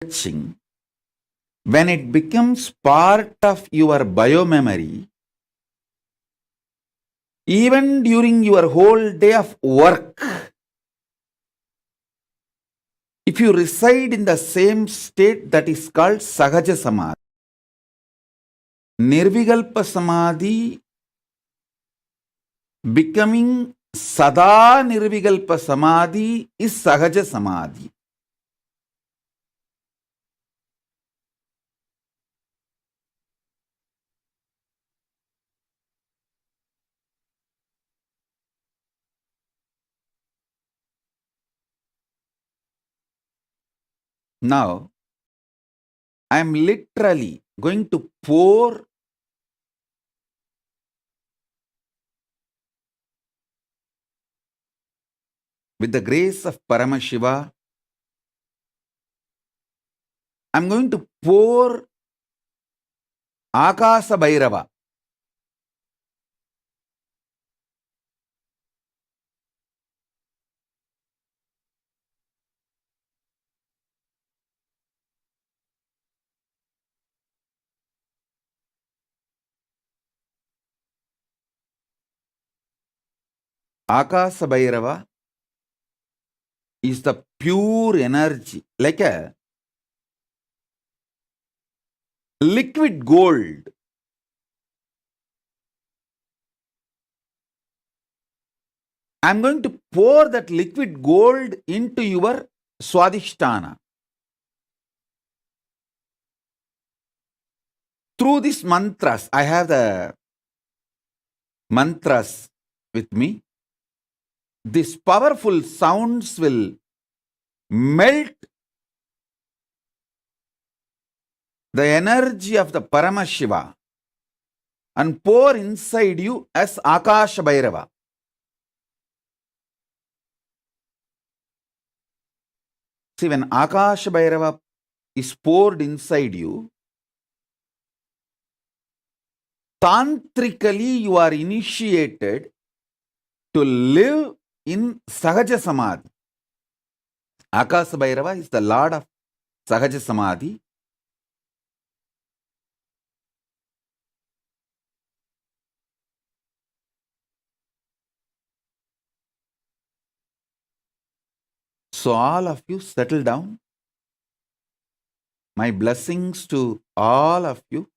stretching, when it becomes part of your biomemory, even during your whole day of work, if you reside in the same state, that is called Sahaja Samadhi. Nirvikalpa Samadhi becoming Sada Nirvikalpa Samadhi is Sahaja Samadhi. Now, I am literally going to pour with the grace of Paramashiva. I am going to pour Akasa Bhairava. Akasa Bhairava is the pure energy, like a liquid gold. I am going to pour that liquid gold into your Swadhisthana. Through these mantras, I have the mantras with me. These powerful sounds will melt the energy of the Paramashiva and pour inside you as Akasha Bhairava. See, when Akasha Bhairava is poured inside you, tantrically you are initiated to live in Sahaja Samadhi. Akasha Bhairava is the Lord of Sahaja Samadhi. So all of you settle down. My blessings to all of you.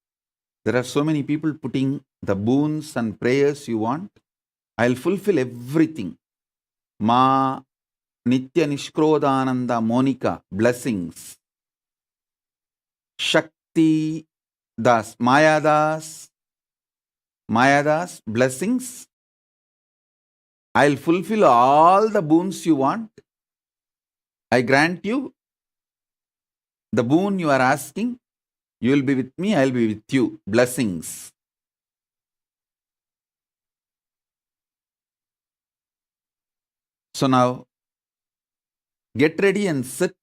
There are so many people putting the boons and prayers you want. I'll fulfill everything. Ma Nitya Nishkrodananda Monica, blessings. Shakti Das, Mayadas, blessings. I'll fulfill all the boons you want. I grant you the boon you are asking. You will be with me, I'll be with you. Blessings. So now, get ready and sit.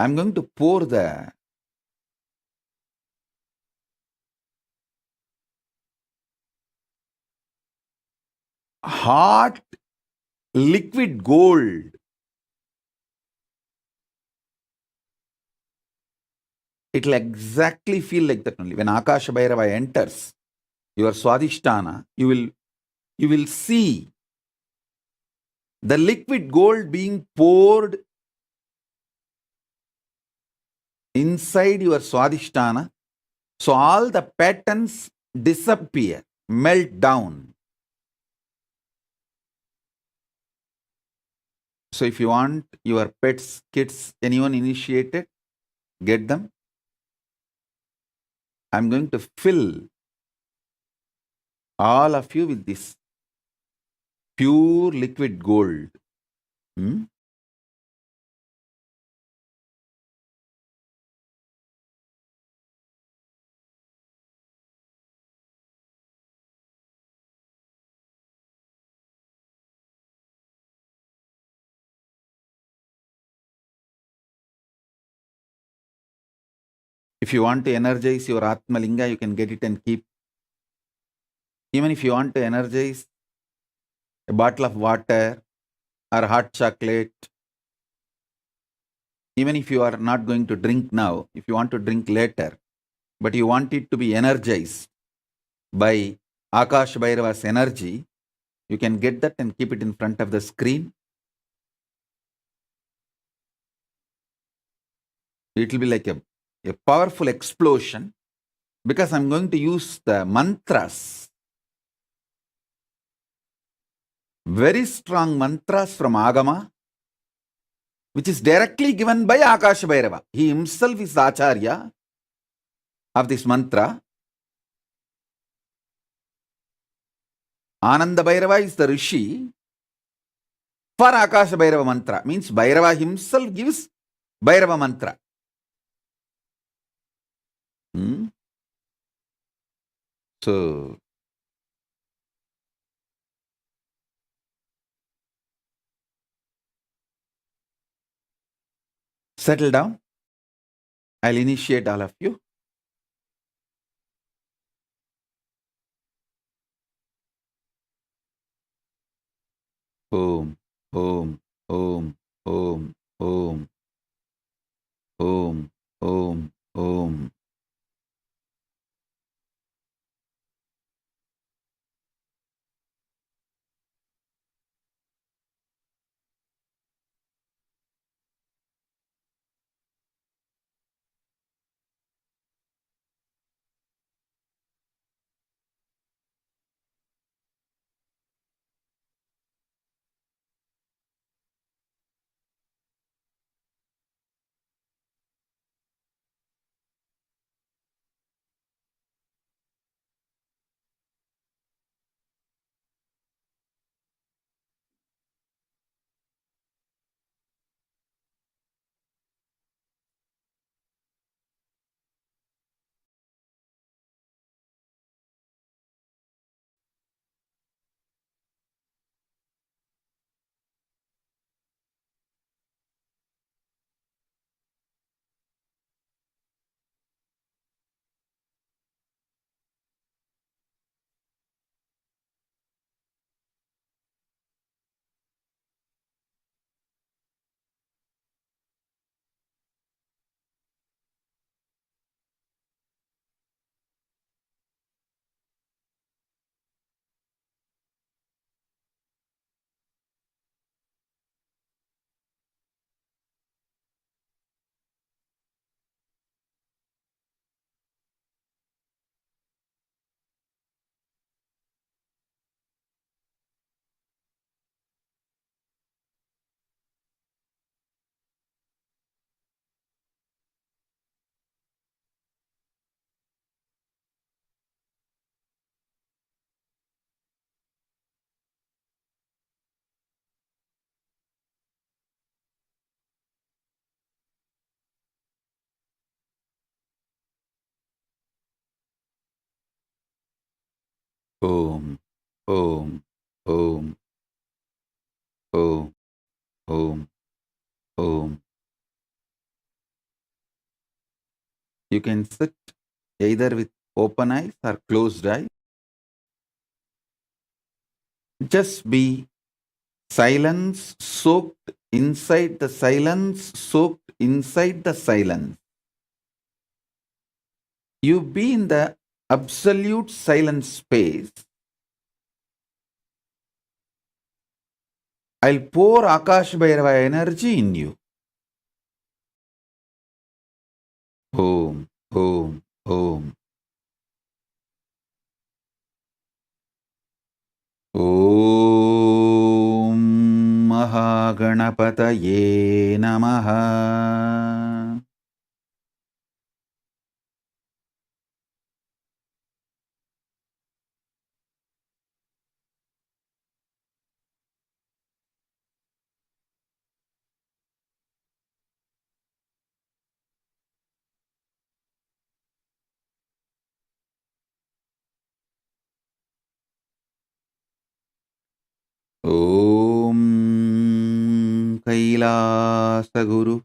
I'm going to pour the hot liquid gold. It will exactly feel like that only. When Akasha Bhairava enters your Swadhisthana, you will see the liquid gold being poured inside your Swadhisthana. So all the patterns disappear, melt down. So if you want your pets, kids, anyone initiated, get them. I'm going to fill all of you with this pure liquid gold. If you want to energize your Atmalinga, you can get it and keep Even if you want to energize, a bottle of water or hot chocolate, even if you are not going to drink now, if you want to drink later, but you want it to be energized by Akash Bhairava's energy, you can get that and keep it in front of the screen. It will be like a powerful explosion, because I'm going to use the mantras, very strong mantras from Agama, which is directly given by Akash Bhairava. He himself is the Acharya of this mantra. Ananda Bhairava is the Rishi for Akasha Bhairava mantra. Means Bhairava himself gives Bhairava mantra. So, settle down. I'll initiate all of you. Om, Om, Om, Om, Om, Om, Om, Om. Om, Om, Om, Om, Om, Om. You can sit either with open eyes or closed eyes. Just be silence soaked inside the silence, soaked inside the silence. You be in the absolute silent space. I'll pour Akash Bhairava energy in you. Om, Om, Om. Om Mahaganapataye Namaha. Om Kailasa Guru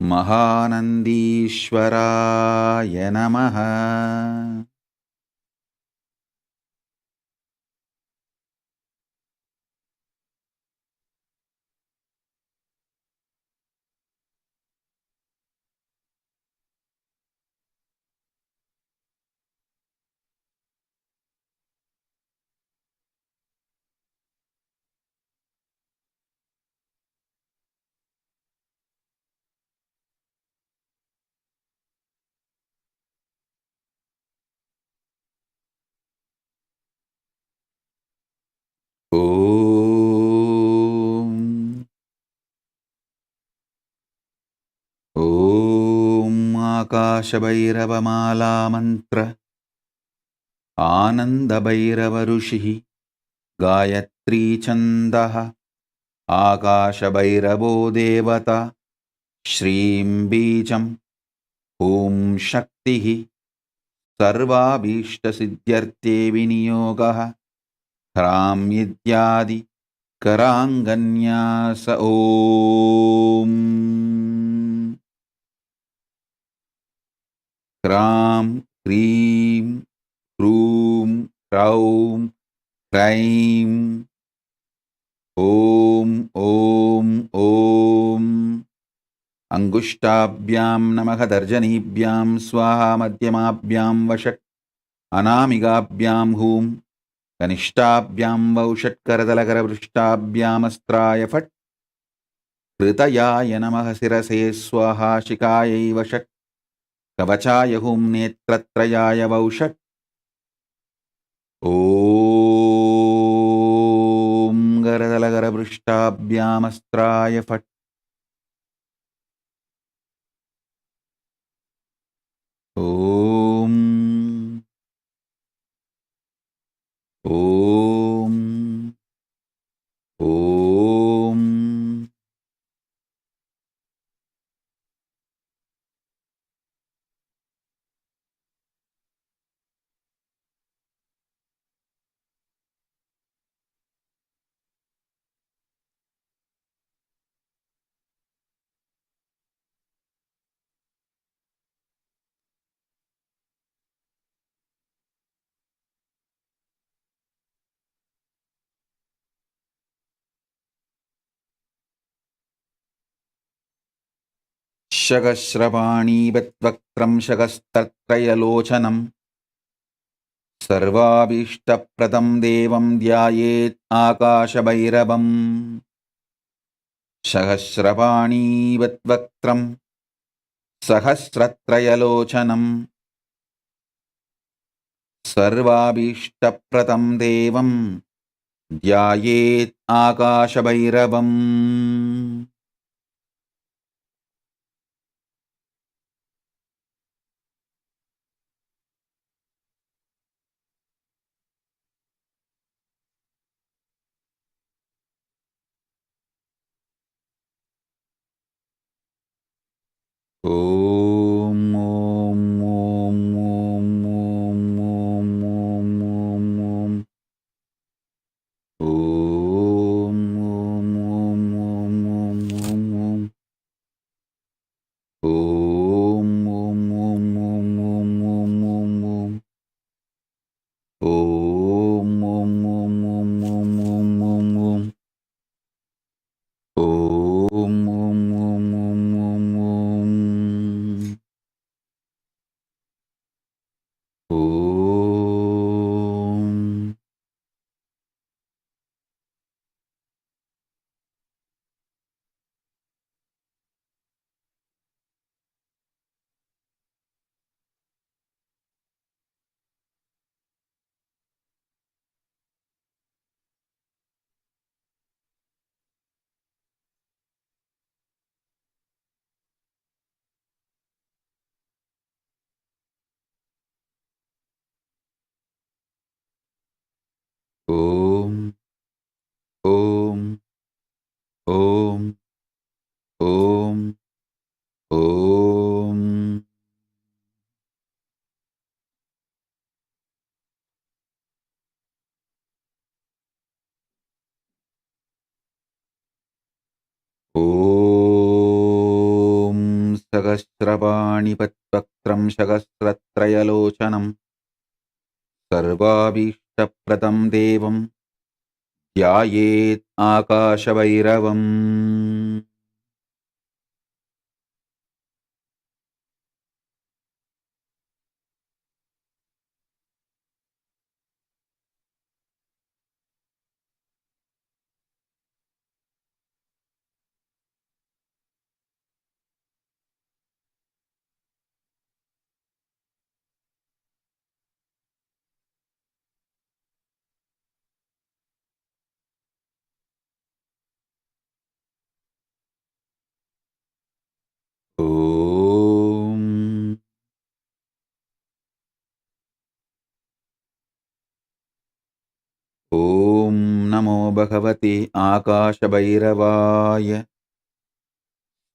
Mahanandishwaraya Namaha. आकाशभैरवमालामन्त्र आनन्दभैरवऋषिः गायत्रीछन्दः आकाशभैरवो देवता श्रीं बीजम् ॐ शक्तिः सर्वाभीष्टसिद्ध्यर्थे विनियोगः ह्रां इत्यादि कराङ्गन्यास ॐ ह्रां ह्रीं ह्रूं ह्रौं ह्रैं ॐ ॐ ॐ अङ्गुष्ठाभ्यां नमः तर्जनीभ्यां स्वाहा मध्यमाभ्यां वषट् अनामिकाभ्यां हूं कनिष्ठाभ्यां वौषट्करतलकरपृष्ठाभ्यामस्त्राय फट् कृतयाय नमः शिरसे स्वाहा शिखायै वषट् कवचाय हूं नेत्रत्रयाय वौषट् ॐ करतलकरपृष्ठाभ्यामस्त्राय फट् ॐ ॐ ॐ शकस्रपाणीवक्त्रं शकस्तत्रयलोचनं सर्वाभीष्टप्रदं देवं ध्यायेत् आकाशभैरवम् सहस्रपाणीवक्त्रं सहस्रत्रयलोचनं सर्वाभीष्टप्रदं देवं ध्यायेत् आकाशभैरवम् ॐ ॐ ॐ ॐ ॐ ॐ ॐ ॐ ॐ ॐ सहस्रपाणिपद्वक्त्रं सहस्रत्रयलोचनं सर्वाभीष्टप्रदं देवं ध्यायेत् आकाशभैरवम् नमो भगवते आकाशभैरवाय।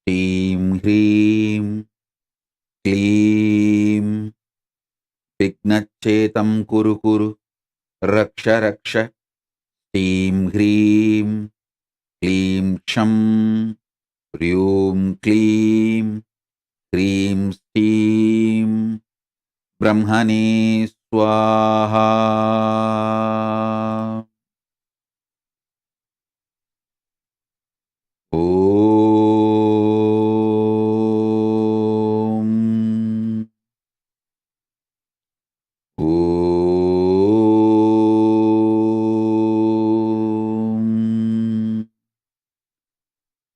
ह्रीं ह्रीं क्लीं विघ्नच्छेदं कुरु कुरु रक्ष रक्ष। ह्रीं ह्रीं क्लीं क्षं ह्रीं क्लीं ह्रीं श्रीं ब्रह्मणे स्वाहा। ॐ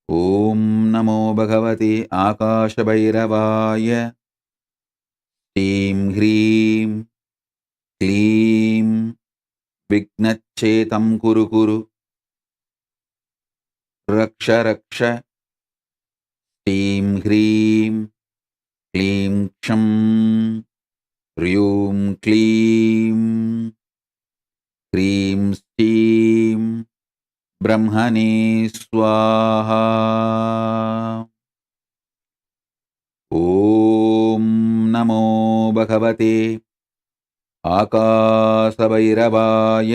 ॐ नमो भगवते आकाशभैरवाय। ह्रीं ह्रीं क्लीं विघ्नच्छेदं कुरु कुरु रक्ष रक्ष। ह्रीं ह्रीं क्लीं क्षं ह्रीं क्लीं ह्रीं श्रीं ब्रह्मणे स्वाहा। ॐ नमो भगवते आकाशभैरवाय।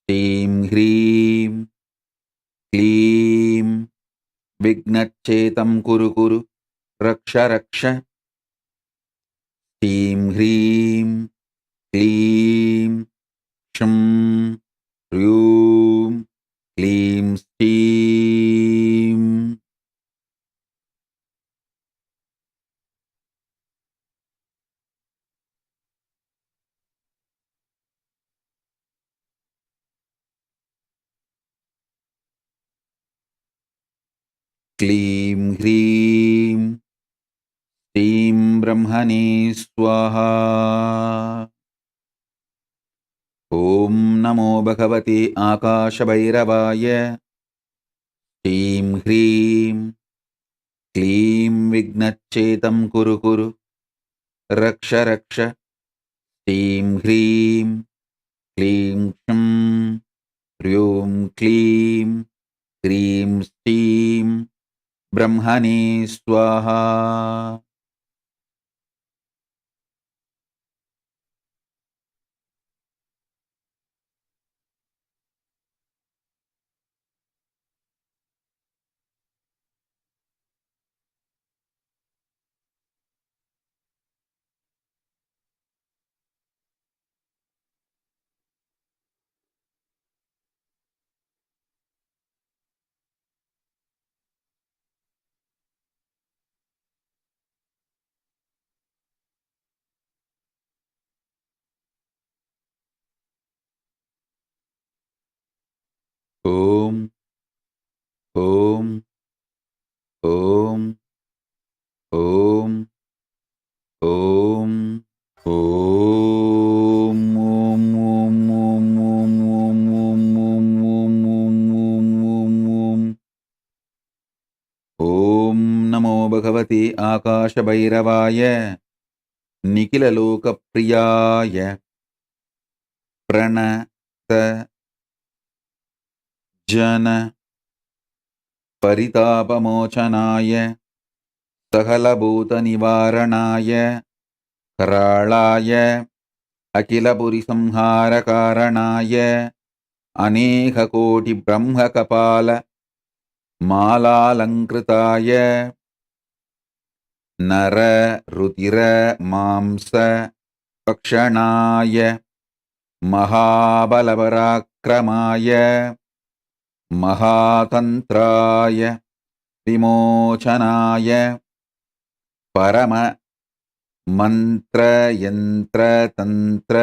ह्रीं ह्रीं क्लीं विघ्नच्छेदं कुरु कुरु रक्ष रक्ष। ह्रीं ह्रीं क्लीं क्षं ह्रीं क्लीं श्रीं क्लीं ह्रीं श्रीं ब्रह्मणे स्वाहा। ॐ नमो भगवते आकाशभैरवाय। ह्रीं ह्रीं क्लीं विघ्नच्छेदं कुरु कुरु रक्ष रक्ष। ह्रीं ह्रीं क्लीं क्षं ह्रीं क्लीं ह्रीं श्रीं ब्रह्मणे स्वाहा। ॐ ॐ ॐ ॐ ॐ ॐ ॐ नमो भगवते आकाशभैरवाय। निखिललोकप्रियाय प्रणत जन परितापमोचनाय सकलभूतनिवारणाय कराळाय अखिलपुरिसंहारकारणाय अनेककोटिब्रह्मकपाल मालालङ्कृताय नर रुधिर मांस भक्षणाय महाबलपराक्रमाय महातन्त्राय विमोचनाय परम मंत्र यंत्र तंत्र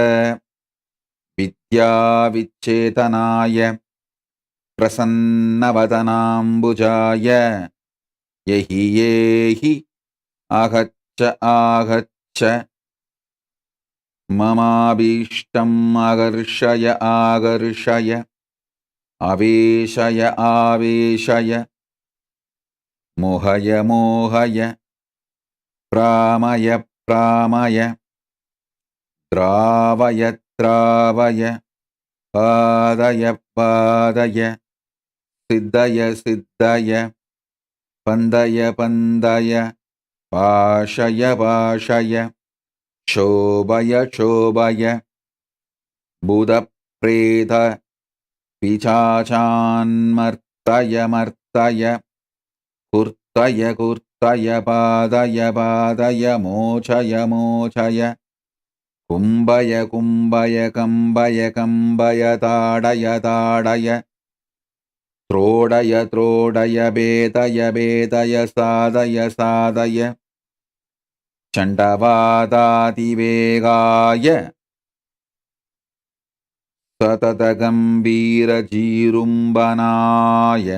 विद्याविच्छेदनाय प्रसन्नवदनाम्बुजाय यहि येहि आगच्छ आगच्छ ममाभीष्टम् आकर्षय आकर्षय आवेशय आवेशय मोहय मोहय प्रामय प्रामय द्रावय द्रावय பாதய பாதய சித்தய சித்தய பந்தய பந்தய பாஷய பாஷய சோபய சோபய பூத பிரேத பிசாசான்மர்த்தய மர்த்தய குர்த்தய குர்த்தய பாதய பாதய மோச்சய மோச்சய கும்பய கும்பய கம்பய கம்பய தாடய தாடய த்ரோடய த்ரோடய பேதய பேதய சாதய சாதய சண்டவாதாதிவேகாய சதத கம்பீர ஜீரும்பனாய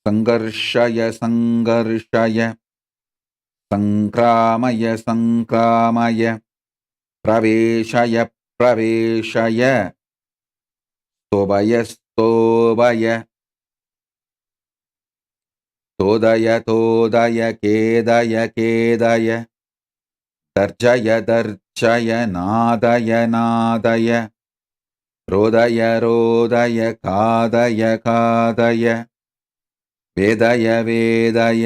சங்கர்ஷய சங்கர்ஷய சங்கிராமய சங்கிராமய பிரவேஷய பிரவேஷய ஸ்தோபய ஸ்தோபய தோதய தோதய கேதய கேதய தர்ஜய தர்ஜய நாதய நாதய ரோதய ரோதய காதய காதய வேதய வேதய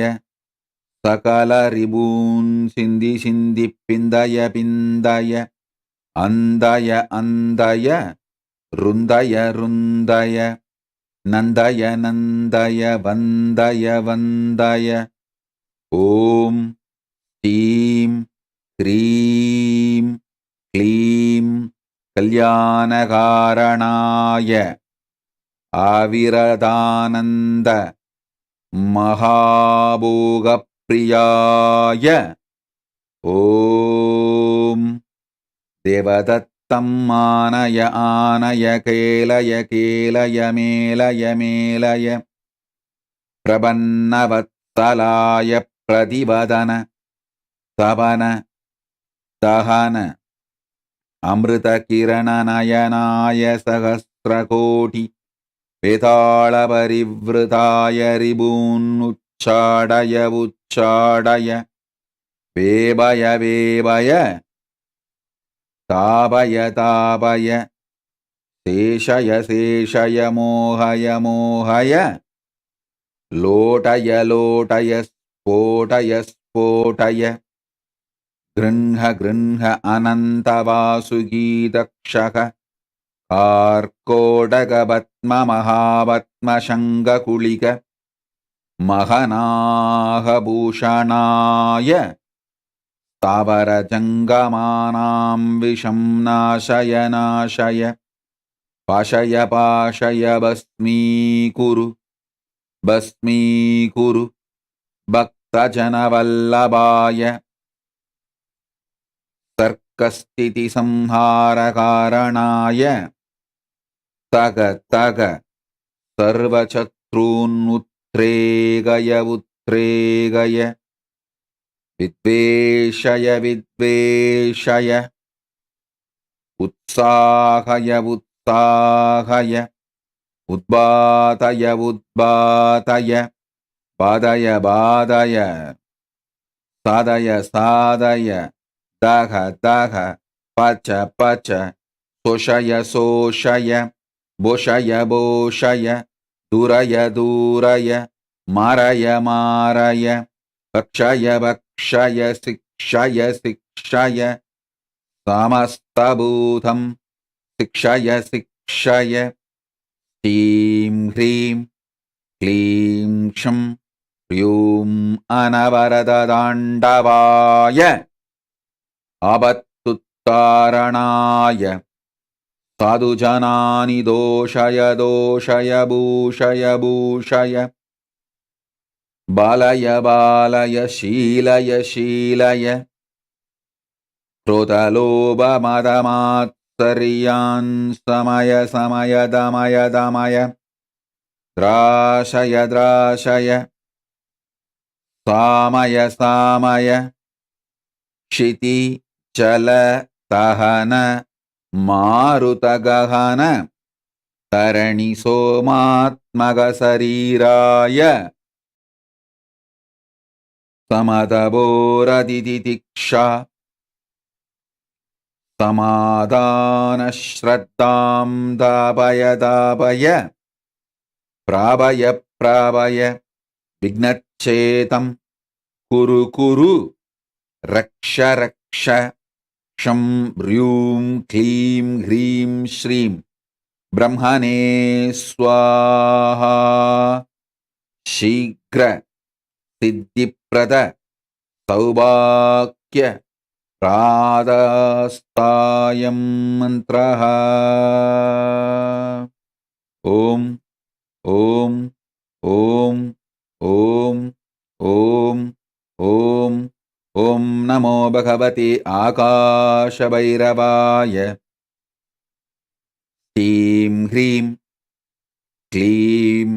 சகல ரிபூன் சிந்தி சிந்தி பிந்தய பிந்தய அந்தய அந்தய ருந்தய ருந்தய நந்தய நந்தய வந்தய வந்தய ஓம் ஸ்ரீம் க்ரீம் க்ளீம் கல்யாணகாரணாய ஆவிரதானந்த மகாபோகப்பிரியாய ஓம் தேவதத்தம் ஆனய ஆனய கேலய கேலய மேலய மேலய பிரபன்னவத்சலாய பிரதிவதன தவன தஹன அமிர்த கிரண நயனாய சகஸ்ரகோடி வேதாள பரிவ்ருதாய ரிபூன் உச்சாடய உச்சாடய வேபய வேபய தாபய தாபய சேஷய சேஷய மோகய மோகய லோட்டய லோட்டய ஸ்போட்டய ஸ்போட்டய கிருண்ஹ கிருண்ஹ அனந்த வாசுகீதக்ஷக கார்கோடக பத்ம மகாபத்ம சங்ககுளிக மகநாகபூஷணாய ஸ்தாவர ஜங்கமானாம் விஷம் நாசய நாசய பாஷய பாஷய பஸ்மீகுரு பஸ்மீகுரு பக்தஜனவல்லபாய சர்க்கஸ்திதி சம்ஹார காரணாய தக தக சர்வசத்ரூன் உத்ரேகய உத்ரேகய வித்வேஷய வித்வேஷய உத்சாகய உத்சாகய உத்பாதய உத்பாதய பாதய பாதய சாதய சாதய தக தக பச்ச பச்ச சோஷய சோஷய போஷய போஷய துரய தூரய மாரய மாரய பக்ஷய பக்ஷய சிக்ஷய சிக்ஷய சமஸ்தபூதம் சிக்ஷய சிக்ஷய ஸ்ரீம் ஹ்ரீம் க்ளீம் க்ஷம் ப்ரூம் அனவரததாண்டவாய ஆபத்துத்தாரணாய சாதுஜனானி தோஷய தோஷய பூஷய பூஷய பாலய பாலய ஷீலய ஷீலய क्रोधलोभ मदमात्सर्यान् समय समय दमय दमय द्राशय द्राशय सामय सामय क्षिति चल तहन मारुत गहन तरणि सोमात्मक शरीराय समदबोरदितिक्षा సమాధాన శ్రద్ధాం దాపయ దాపయ ప్రాభయ ప్రాభయ విఘ్నచ్ఛేదం కురు కురు రక్ష రక్ష క్షం హ్రీం క్లీం హ్రీం శ్రీం బ్రహ్మణే స్వాహా. శీఘ్ర సిద్ధిప్రద సౌభాగ్య ప్రాదాస్తాయం మంత్రః. ఓం ఓం ఓం ఓం ఓం ఓం ఓం నమో భగవతే ఆకాశభైరవాయ. హ్రీం హ్రీం క్లీం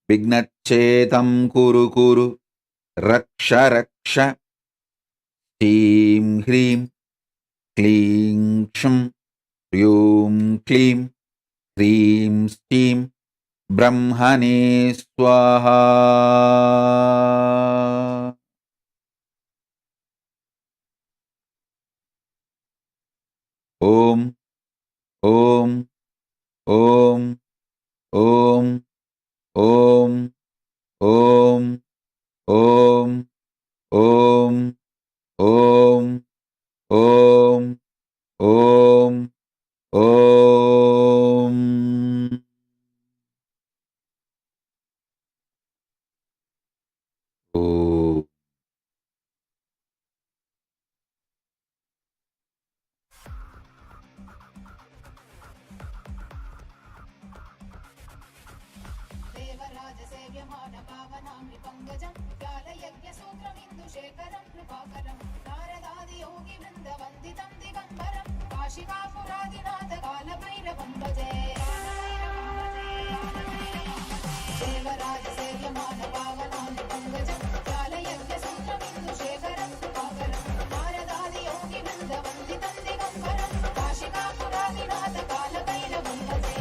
విఘ్నచ్ఛేదం కురు కురు రక్ష రక్ష. హ్రీం హ్రీం క్లీం క్షం హ్రీం క్లీం హ్రీం శ్రీం బ్రహ్మణే స్వాహా. ఓం ఓం ఓం ఓం ఓం ఓం ఓం ఓం ఓం ఓం ఓం ఓం. శేఖరం కృపాకరం నారదాది యోగి బృంద వందితం దిగంబరం కాశికాపురాదినాథ కాలభైరవం భజే. దేవరాజ సేవ్యమాన పావనాన్ని పంకజం కాలయజ్ఞ సూత్రమిందు శేఖరం కృపాకరం నారదాది యోగి బృంద వందితం దిగంబరం కాశికాపురాదినాథ కాలభైరవం భజే.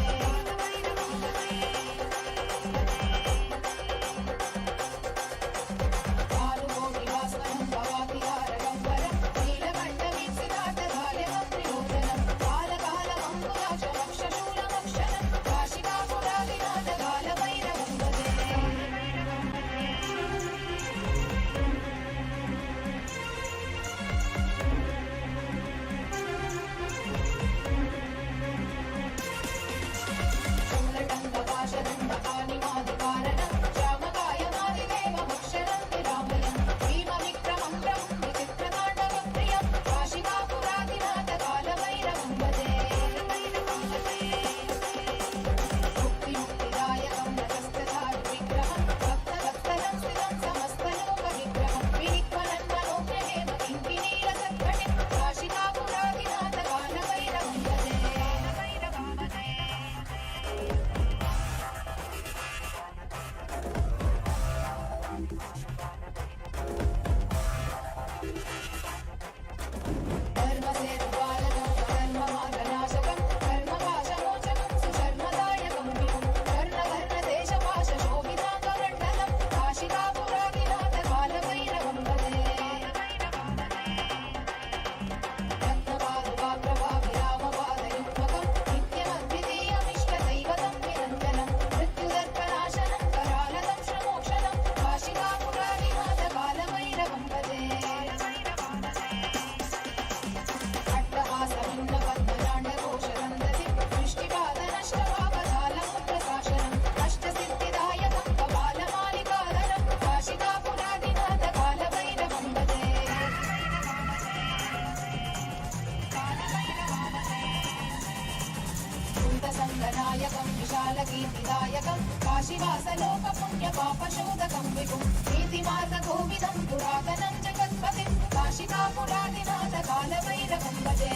कीर्तिदायकं काशीवासलोकपुण्यपापशोधकं विभुं नीतिमार्गकोविदं पुरातनं जगत्पतिं काशिकापुरादिनाथ कालभैरवं भजे।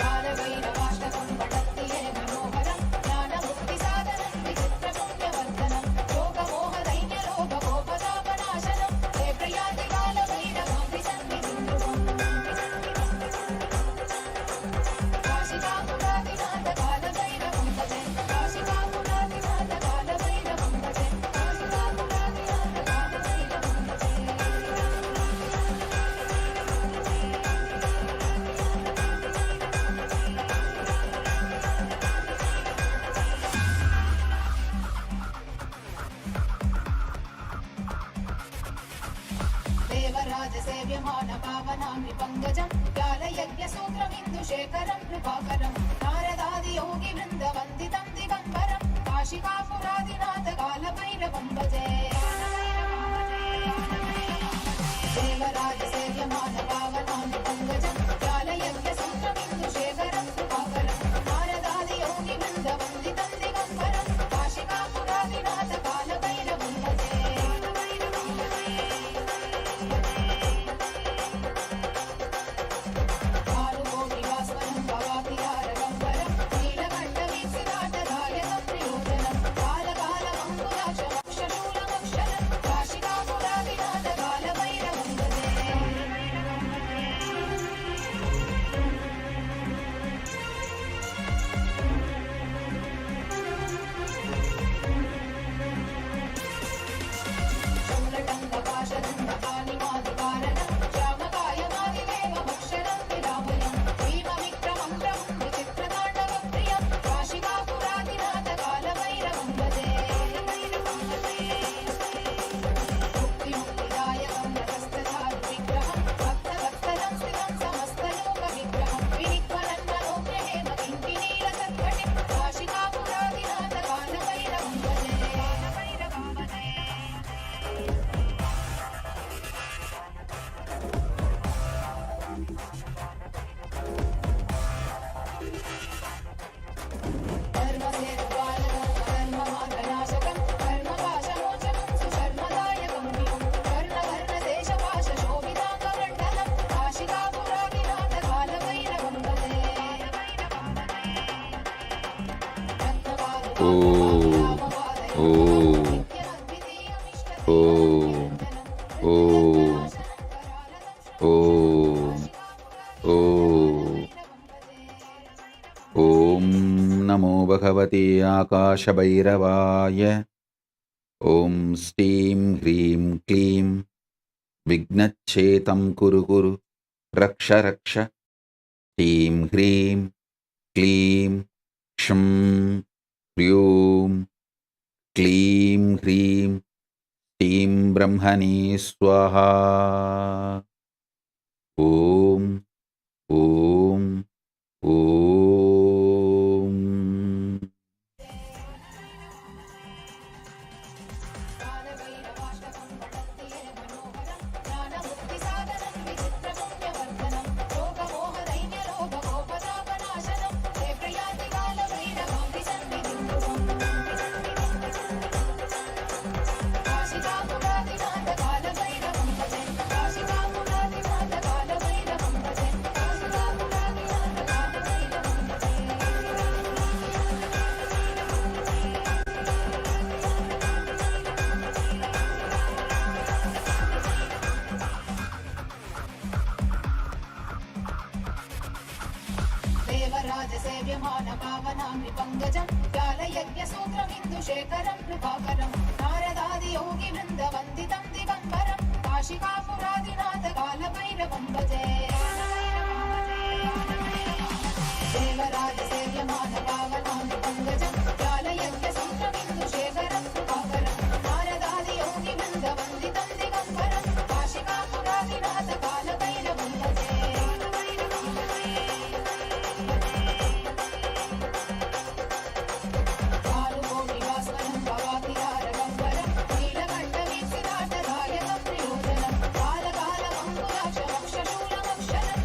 कालभैरवाष्टकं पठन्ति ये मनोहरं ज्ञानमुक्तिसाधनं विचित्रपुण्यवर्धनं लोकमोहदैन्यलोककोपतापनाशनं हे प्रयाति कालभैरवं विसन्निधिं ध्रुवम्। काशिकापुरादिनाथ कालभैरवं भजे, काशिकापुरादिनाथ कालभैरवं भजे, काशिकापुरादिनाथ कालभैरवं भजे। भावनामि पङ्कजं ज्ञानयज्ञसूत्रमिन्दुशेखरं कृपाकरं नारदादियोगिवृन्दवन्दितं दिगम्बरं काशिकापुरादिनाथ कालभैरवं भजे देवराजसेव्यमानपावनामि पङ्कजं ज्ञानयज्ञसूत्रमिन्दुशेखरं कृपाकरं नारदादियोगिवृन्दवन्दितं दिगम्बरं काशिकापुरादिनाथ कालभैरवं भजे कारुकोटिवास्वनं भवातिहारगम्बरं नीलकण्ठवीक्षिताटदायकं प्रियोजनं कालकालमङ्कुलाशमक्षशूलमक्षरं काशिकापुरादिनाथ कालभैरवं भजे शूलटङ्कपाशदण्डपाणिमादिकारणं श्यामकायमादिदेवमक्षरं विरामयं भीमविक्रमं प्रभुं विचित्रताण्डवप्रियं काशिकापुरादिनाथ कालभैरवं भजे मुक्तिमुक्तिदायकं रथस्थचारुविग्रहं भक्तवत्सलं स्थितं समस्तलोकविग्रहं विनिक्वलन्मनोग्रहेम किङ्किणीरसत्कटिं काशिकापुरादिनाथ कालभैरवं भजे धर्मसेतुपालकं धर्ममार्गनाशकं धर्मपाशमोचकं सुशर्मदायकं प्रियं कर्णवर्णदेशपाशशोभिताङ्गमण्डलं काशिकापुरादिनाथ कालभैरवं भजे ఓం నమో భగవతే ఆకాశభైరవాయ. ఓం శ్రీం హ్రీం క్లీం విఘ్నచ్ఛేతం కురు కురు రక్ష రక్ష. శ్రీం హ్రీం క్లీం క్షం హ్రీం క్లీం హ్రీం శ్రీం బ్రహ్మణే స్వాహా. ఓం ఓం ఓం. कालभैरवाष्टकं पठन्ति ये मनोहरं ज्ञानमुक्तिसाधनं विचित्रपुण्यवर्धनं लोकमोहदैन्यलोकगोपतापनाशनं ते प्रयान्ति कालभैरवं विसन्निधिं काशिकापुरादिनाथ कालभैरवं भजे काशिकापुरादिनाथ कालभैरवं भजे काशिकापुरादिनाथ कालभैरवं भजे देवराजसेव्यमानपावनामि पङ्कजं ज्ञानयज्ञसूत्रमिन्दुशेखरं कृपाकरं नारदादियोगिवृन्दवन्दितं दिगम्बरं काशिकापुरादिनाथ कालभैरवं भजे देवराजसेव्यमानपावनामि पङ्कजं ज्ञानयज्ञसूत्रमिन्दुशेखरं कृपाकरं नारदादियोगिवृन्दवन्दितं दिगम्बरं काशिकापुरादिनाथ कालभैरवं भजे कारुकोटिवास्वनं भवातिहारगम्बरं नीलकण्ठवीक्षिताटदायकं प्रियोजनं कालकालमङ्कुलाशमक्षशूलमक्षरं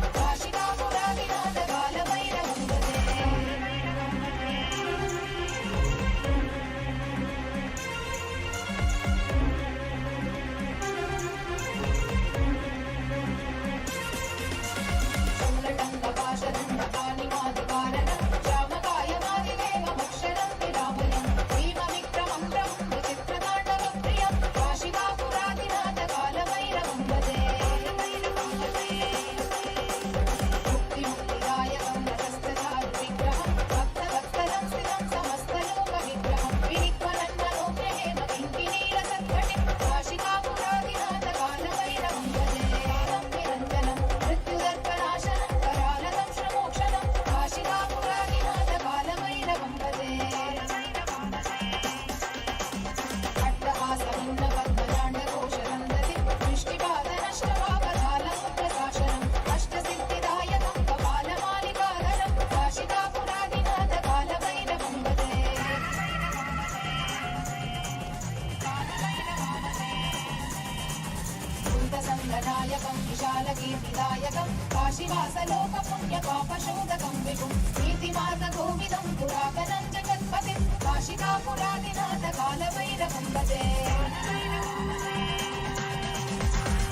कालकीर्तिदायकं काशीवासलोकपुण्यपापशोधकं विभुं नीतिमार्गगोविदं पुरातनं जगत्पतिं काशिकापुरादिनाथ कालभैरवं भजे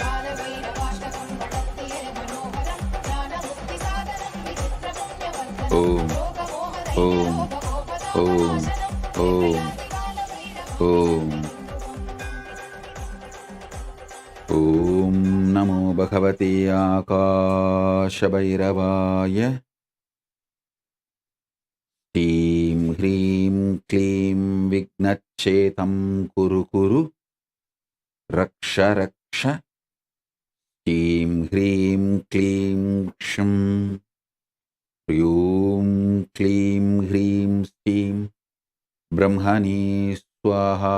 कालभैरवाष्टकं पठन्ति ये मनोहरं ज्ञानमुक्तिसाधनं विचित्रपुण्यवर्धनं ఓం నమో భగవతే ఆకాశభైరవాయ. శ్రీం హ్రీం క్లీం విఘ్నచ్ఛేతం కురు కురు రక్ష రక్ష. శ్రీం హ్రీం క్లీం క్షం హ్రీం క్లీం హ్రీం శ్రీం బ్రహ్మణే స్వాహా.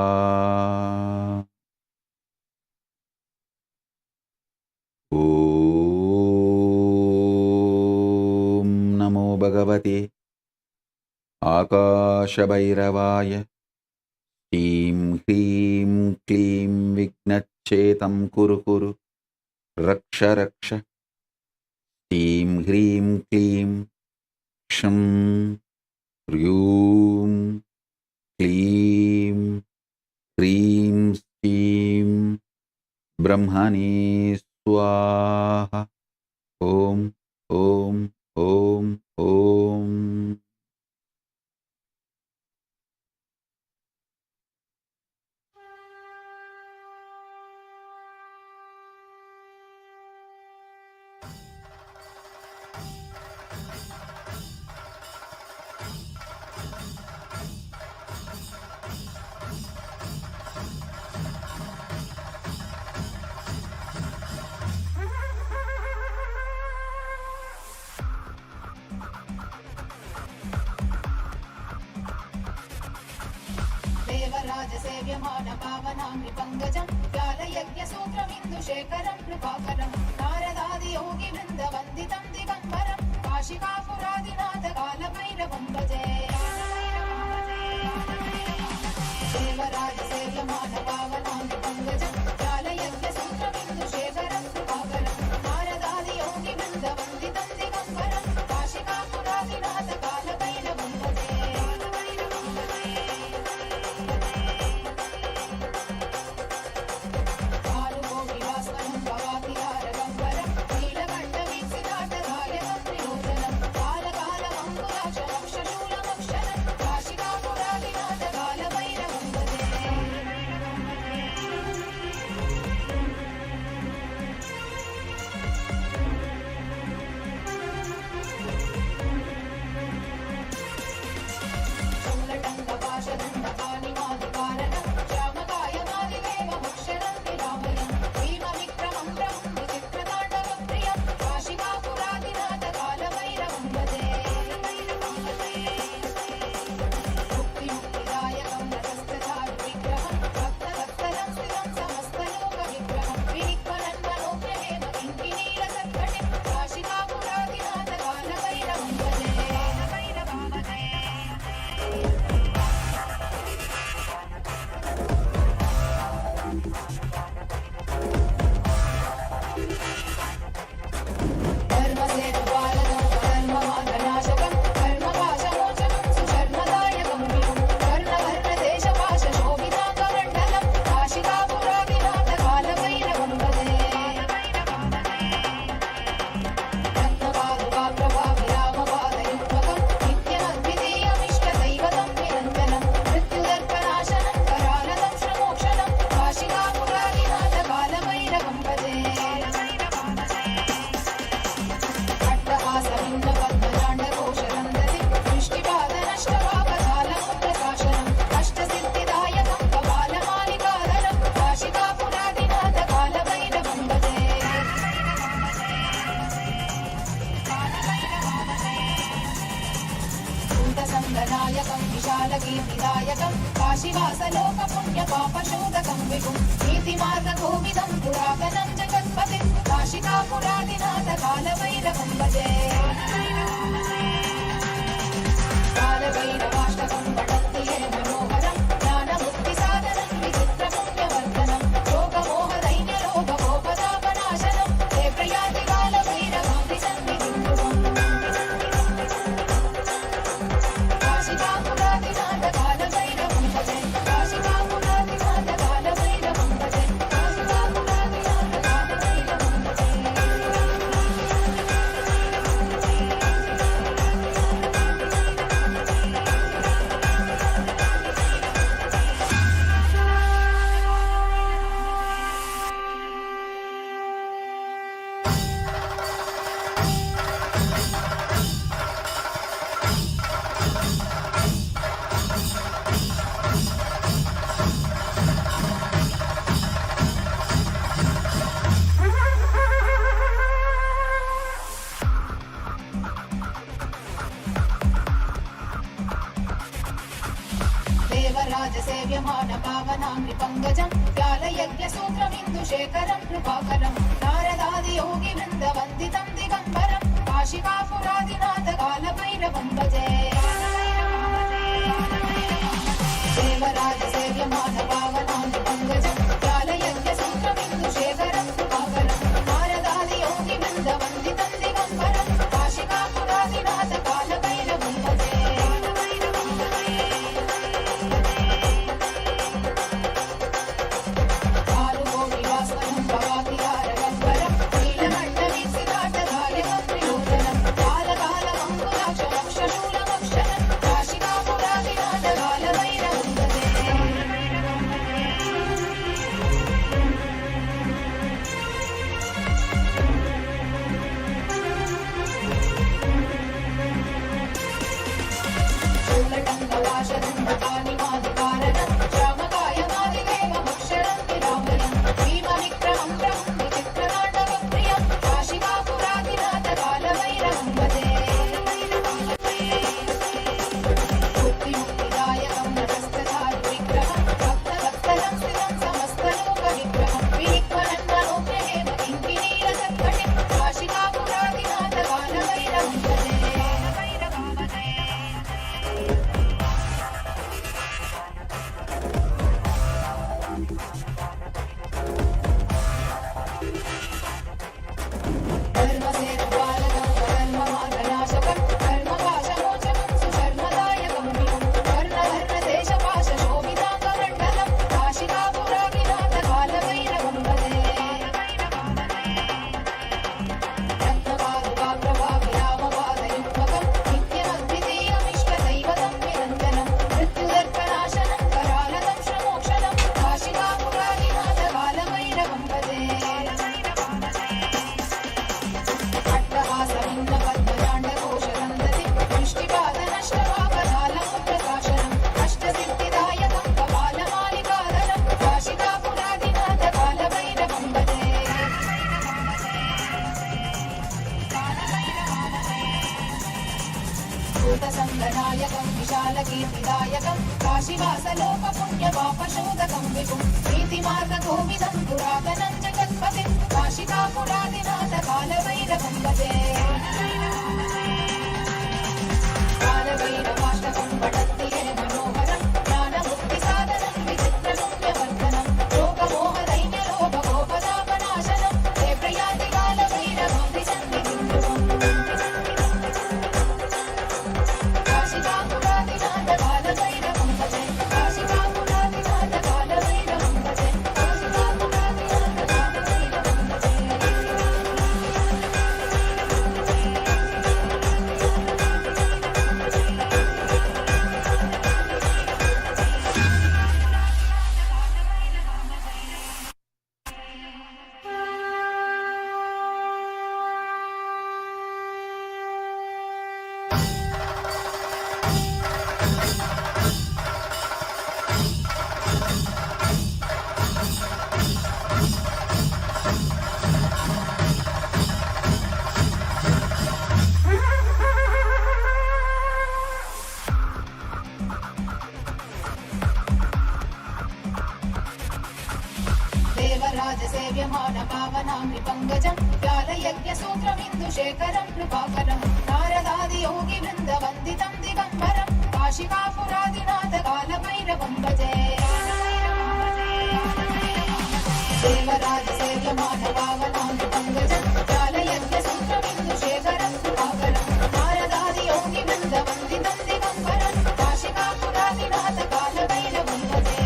ఓం నమో భగవతే ఆకాశభైరవాయ. శ్రీం హ్రీం క్లీం విఘ్నచ్ఛేతం కురు కురు రక్ష రక్ష. శ్రీం హ్రీం క్లీం క్షం హ్రీం క్లీం హ్రీం శ్రీం బ్రహ్మణే స్వాహ. ఓం ఓం ఓం ఓం. देवराजसेव्यमान पावनामृपङ्कजं व्यालयज्ञसूत्रमिन्दुशेखरं कृपाकरं नारदादियोगिवृन्दवन्दितं दिगम्बरं काशिकापुरादिनाथ कालभैरवं भजे देवराजसेव्यमान पावनामृपङ्कजं व्यालयज्ञसूत्रमिन्दुशेखरं कृपाकरं नारदादियोगिवृन्दवन्दितं दिगम्बरं काशिकापुरादिनाथ कालभैरवं भजे कालकीर्तिदायकं काशीवासलोकपुण्यपापशोधकं विभुं नीतिमार्गगोविदं पुरातनं जगत्पतिं काशिकापुरादिनाथ कालभैरवं भजे कालभैरवाष्टकं पठन्ति ये मनोहरं ज्ञानमुक्तिसाधनं विचित्रपुण्यवर्धनं योगमोहदैन्यलोभगोपतापनाशनं हे प्रिया సేవ్యమాన పావనాంగ్రి పంకజం కాలయజ్ఞ సూత్రమిందుశేఖరం కృపాకరం నారదాది యోగి వృంద వందితం దిగంబరం కాశికాపురాదినాథ కాలభైరవం భజే దేవరాజ సేవ్యమాన పావనాంగ్రి పంకజం కాలయజ్ఞ సూత్రమిందుశేఖరం కృపాకరం నారదాది యోగి వృంద వందితం దిగంబరం కాశికాపురాదినాథ కాలభైరవం భజే సంగనాయకం విశాలకీర్తిదాయకం కాశీవాసలోక పుణ్యపాపశోధకం విపుం ప్రీతి మార్గ గోవిదం పురాతనం జగత్పతిం కాశికాపురాదినాథ కాలభైరవం భజే కాలభైరవాష్టకం పఠత్తి హే మనోహరం జ్ఞానముక్తి సాధనం విచిత్రపుణ్యవర్ధనం లోకమోహ దైన్య లోభ కోపతాపనాశనం హే ప్రయాతి కాలభైరవం విసన్నిధిం సేవ్యమాన పావనాంగ్రి పంకజం కాలయజ్ఞ సూత్రమిందుశేఖరం కృపాకరం నారదాది యోగి వృంద వందితం దిగంబరం కాశికాపురాదినాథ కాలభైరవం భజే దేవరాజ సేవ్యమాన పావనాంగ్రి పంకజం కాలయజ్ఞ సూత్రమిందుశేఖరం కృపాకరం నారదాది యోగి వృంద వందితం దిగంబరం కాశికాపురాదినాథ కాలభైరవం భజే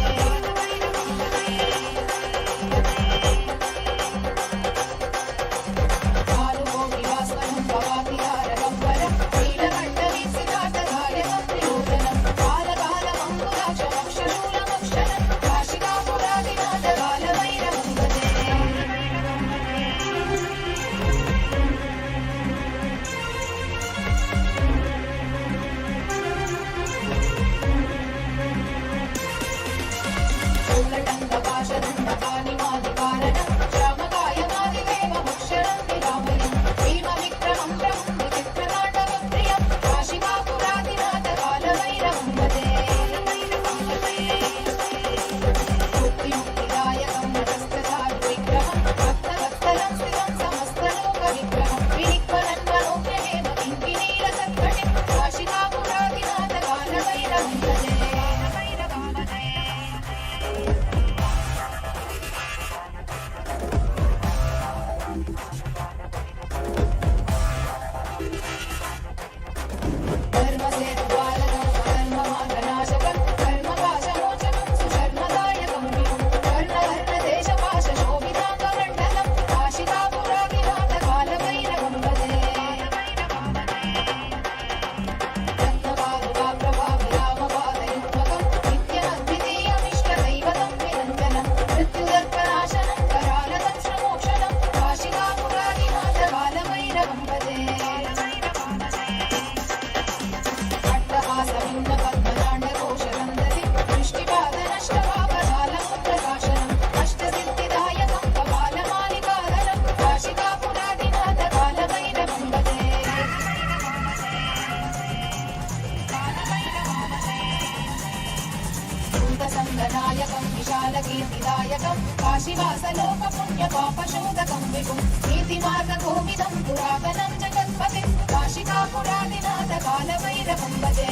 काशिकापुरादिनाथकालभैरवम्बजे विशालकीर्तिदायकं काशीवासलोकपुण्यपापशोधकं विभुं नीतिमार्गकोविदं पुरातनं जगत्पते काशिकापुरादिनाथकालभैरवम्बजे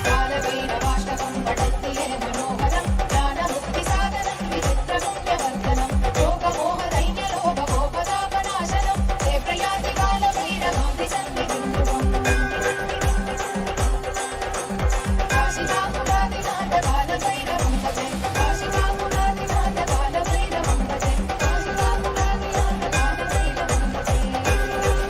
कालभैरवाष्टकं पठन्ति ये मनोहरं ज्ञानमुक्तिसाधनं विचित्रपुण्यवर्धनं योगमोहदैन्यलोभगोपदापनाशनं ते प्रयाति कालभैरवान्ति सन्निधिं काशिकापुरादिनाथकालभैरवं भजे काशिकापुरादिनाथकालभैरवं भजे काशिकापुरादिनाथकालभैरवं भजे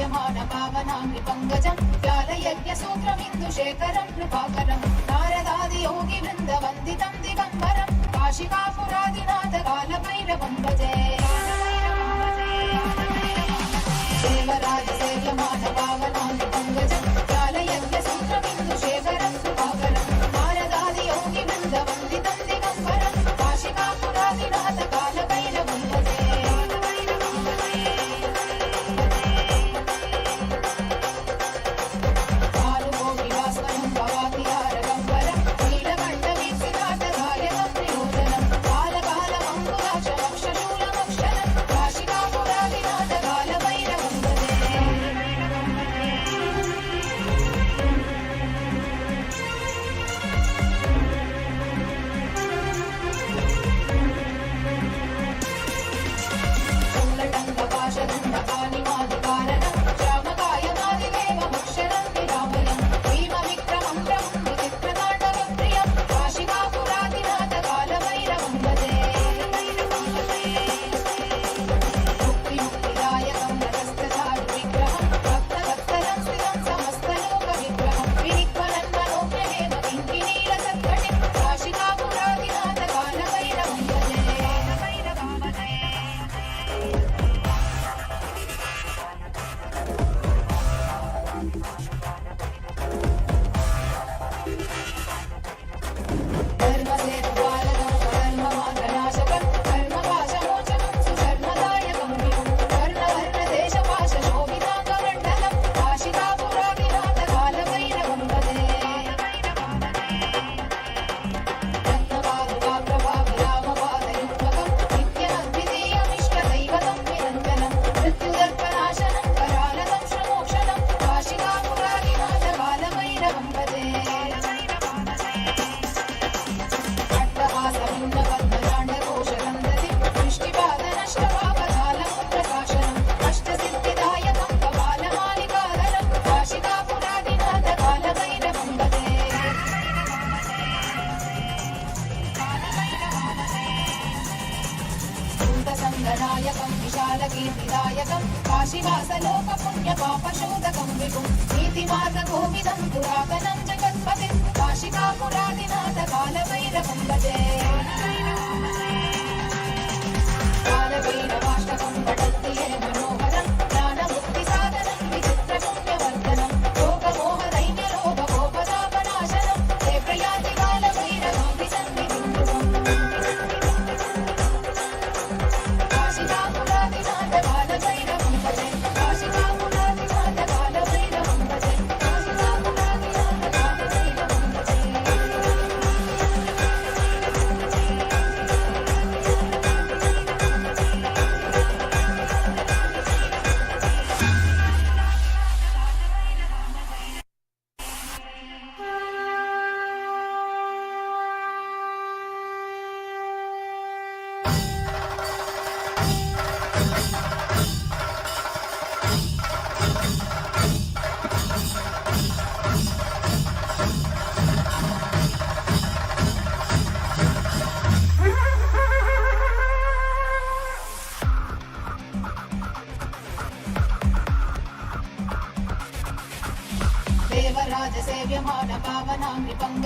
देवराजसेव्यमानपावनाङ्गिपङ्कजं व्यालयज्ञसूत्रमिन्दुशेखरं कृपाकरं नारदादियोगिवृन्दवन्दितं दिगम्बरं काशिकापुरादिनाथकालभैरवं भजे देवराजसेव्यमानपावनाङ्गिपङ्कजं व्यालयज्ञसूत्रमिन्दुशेखरं कृपाकरं नारदादियोगिवृन्दवन्दितं दिगम्बरं काशिकापुरादिनाथकालभैरवं भजे नायकं विशालकीर्तिदायकं काशीवासलोकपुण्यपापशोधकं विभुं नीतिमार्गकोविदं पुरातनं जगत्पते काशिकापुरादिनाथकालभैरवं भजे कालभैरवाष्टकं पठन्ति ये मनोहरं ज्ञानमुक्तिसाधनं विचित्रपुण्यवर्धनं योगमोहदैन्यलोभगोपदापनाशनं ते प्रयाति कालभैरवान्ति सन्निधिं काशिकापुरादिनाथकालभैरवं भजे काशिकापुरादिनाथकालभैरवं भजे काशिकापुरादिनाथकालभैरवं भजे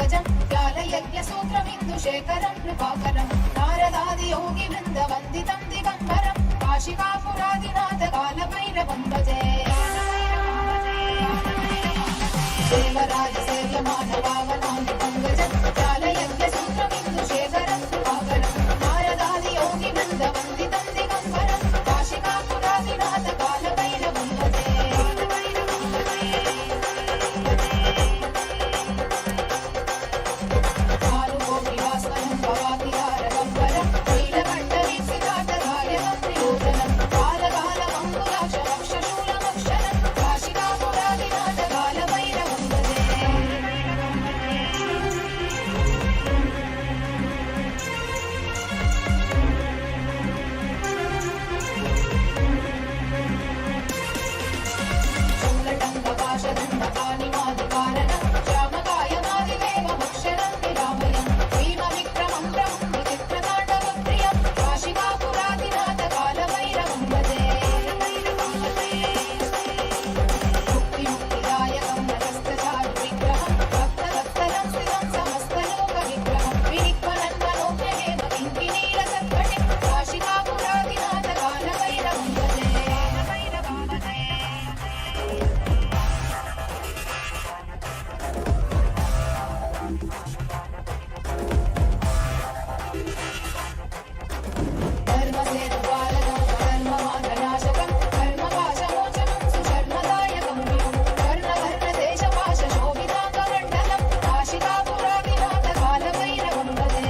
పంకజం జ్ఞానయజ్ఞసూత్రమిందుశేఖరం కృపాకరం నారదాదియోగివృందవందితం దిగంబరం కాశికాపురాదినాథ కాలభైరవం భజే దేవరాజసేవ్యమానవావనాంది పంకజం జ్ఞానయజ్ఞసూత్రమిందుశేఖరం కృపాకరం నారదాదియోగివృందవందితం దిగంబరం కాశికాపురాదినాథ కాలభైరవం భజే భానుకోటివాస్వనం భవాతిహారగంబరం నీలకంఠవీక్షితాటధార్యవం త్రిలోచనం కాలకాలమంకులాక్షమక్షశూలమక్షరం కాశికాపురాదినాథ కాలభైరవం భజే శూలటంకపాశదండపాణిమాదికారణం శ్యామకాయమాదిదేవమక్షరం విరామయం భీమవిక్రమం బ్రహ్మ విచిత్రతాండవప్రియం కాశికాపురాదినాథ కాలభైరవం భజే ముక్తిముక్తిదాయకం నతస్థచారు విగ్రహం భక్తవత్సలం స్థితం సమస్తలోక విగ్రహం వినిక్వనన్మనోజ్ఞమేవ కింకిణీరసత్కటిం కాశికాపురాదినాథ కాలభైరవం భజే ధర్మసేతుపాలకం ధర్మమార్గనాశకం ధర్మపాశమోచనం సుశర్మదాయకం విభుం కర్ణవర్ణదేశపాశశోభితాంగమండలం కాశికాపురాదినాథ కాలభైరవం భజే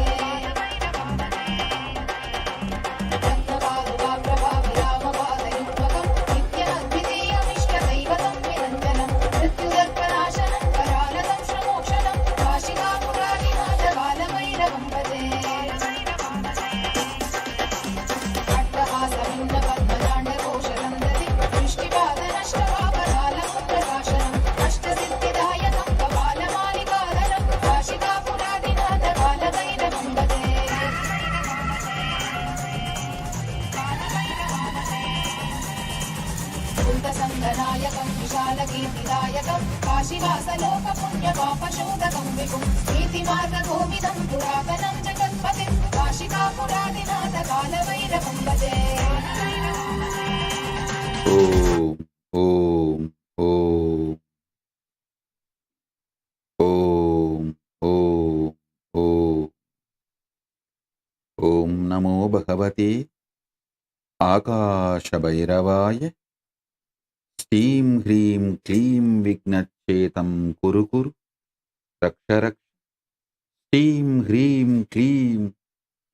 రత్నపాదుకాప్రభావిరామపాదయుగ్మకం నిత్యమద్వితీయమిష్టదైవతం నిరంజనం మృత్యుదర్పనాశనం కరాలతం శ్రమోక్షణం కాశికాపురాదినాథ కాలభైరవం భజే అట్టహాసమిన్న పద్మదాండకోశనందతి దృష్టిపాదనష్టపాపరాలం ప్రకాశనం అష్టసిద్ధిదాయకం కపాలమాలికాధరం కాశికాపురాదినాథ కాలభైరవం భజే భూతసంగనాయకం విశాలకీర్తిదాయకం కాశీవాసలోకపుణ్యపాపశోధకం విపుం नीतिमार्गगोविदं पुरातनं जगत्पतिं काशिकापुरादिनाथ कालभैरवं भजे ఓం ఓం ఓం ఓం ఓం ఓం నమో భగవతే ఆకాశభైరవాయ శ్రీం హ్రీం క్లీం విఘ్నచ్చేతం కురు కురు రక్ష రక్ష శ్రీం హ్రీం క్లీం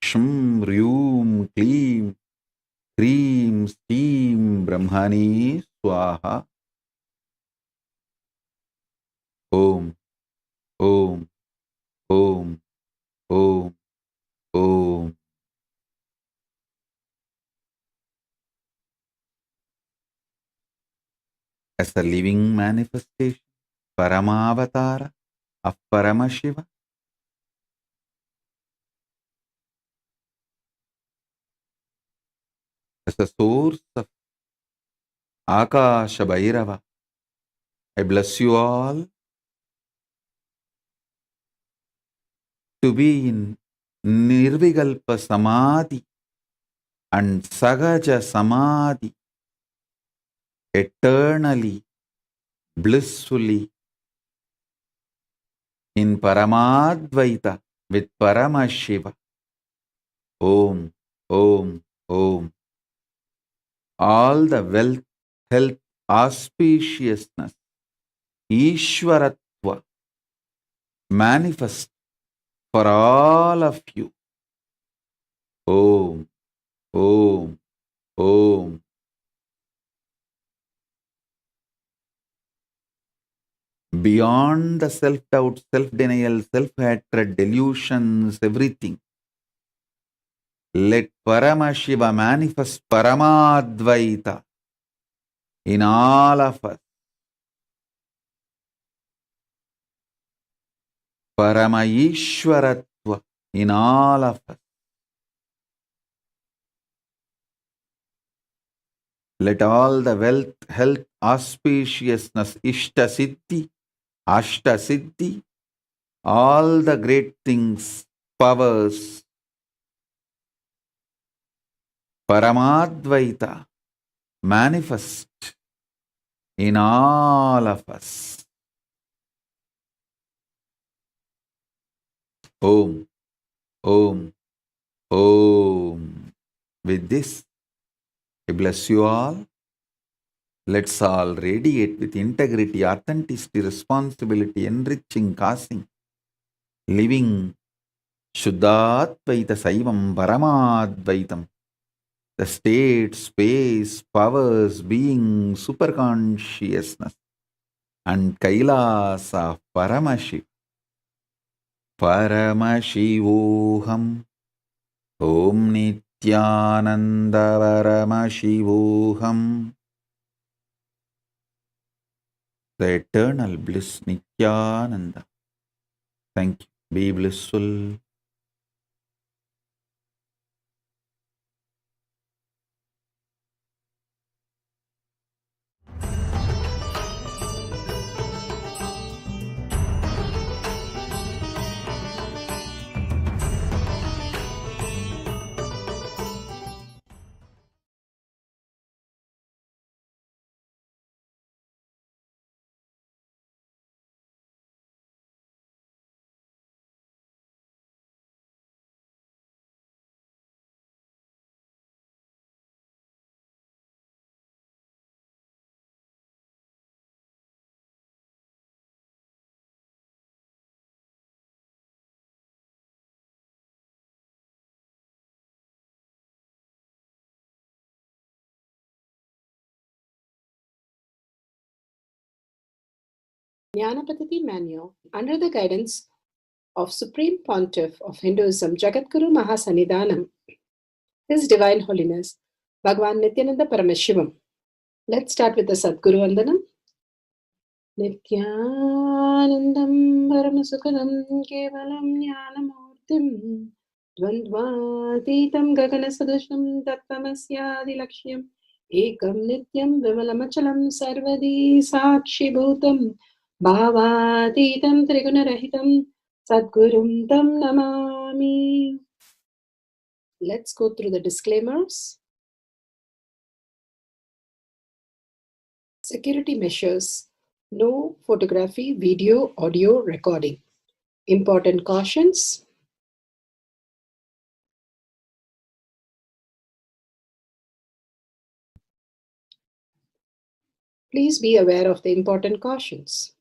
క్షం హ్రూం క్లీం హ్రీం శ్రీం బ్రహ్మణే స్వాహ ఓం ఓం ఓం ఓం ఓం as a living manifestation, Paramavatara of Paramashiva, as a source of Akasha Bhairava. I bless you all to be in Nirvikalpa Samadhi and Sagaja Samadhi, eternally, blissfully, in Paramadvaita with Paramashiva. Om, Om, Om. All the wealth, health, auspiciousness, Ishwaratva manifest for all of you. Om, Om, Om. Beyond the self-doubt, self-denial, self-hatred, delusions, everything, let Paramashiva manifest Paramadvaita in all of us. Paramayishwaratva in all of us. Let all the wealth, health, auspiciousness, Ishta Siddhi, Ashta Siddhi, all the great things, powers, Paramadvaita manifest in all of us. Om, Om, Om. With this, I bless you all. Let's all radiate with integrity, authenticity, responsibility, enriching, causing, living Shuddhadvaita Saivam Paramadvaitam. The state, space, powers, being, superconsciousness, and Kailasa of Paramashiv. Paramashivoham. Om Nithyananda Paramashivoham. The eternal bliss Nithyananda. Thank you. Be blissful. Jnanapatati Manual, under the guidance of Supreme Pontiff of Hinduism, Jagadguru Mahasannidhanam, His Divine Holiness, Bhagavan Nithyananda Paramashivam. Let's start with the Sadguru Vandanam. Nithyanandam Paramasukadam Kevalam Jnanamurtim Dvandvatitam Gagana Sadusham Tattvamasya Lakshya Ekam Nityam Vimalamachalam Sarvadi Sakshi Bhutam Bhavatitam Trigunarahitam Sadgurum Tam Namami. Let's go through the disclaimers. Security measures. No photography, video, audio recording. Important cautions. Please be aware of the important cautions.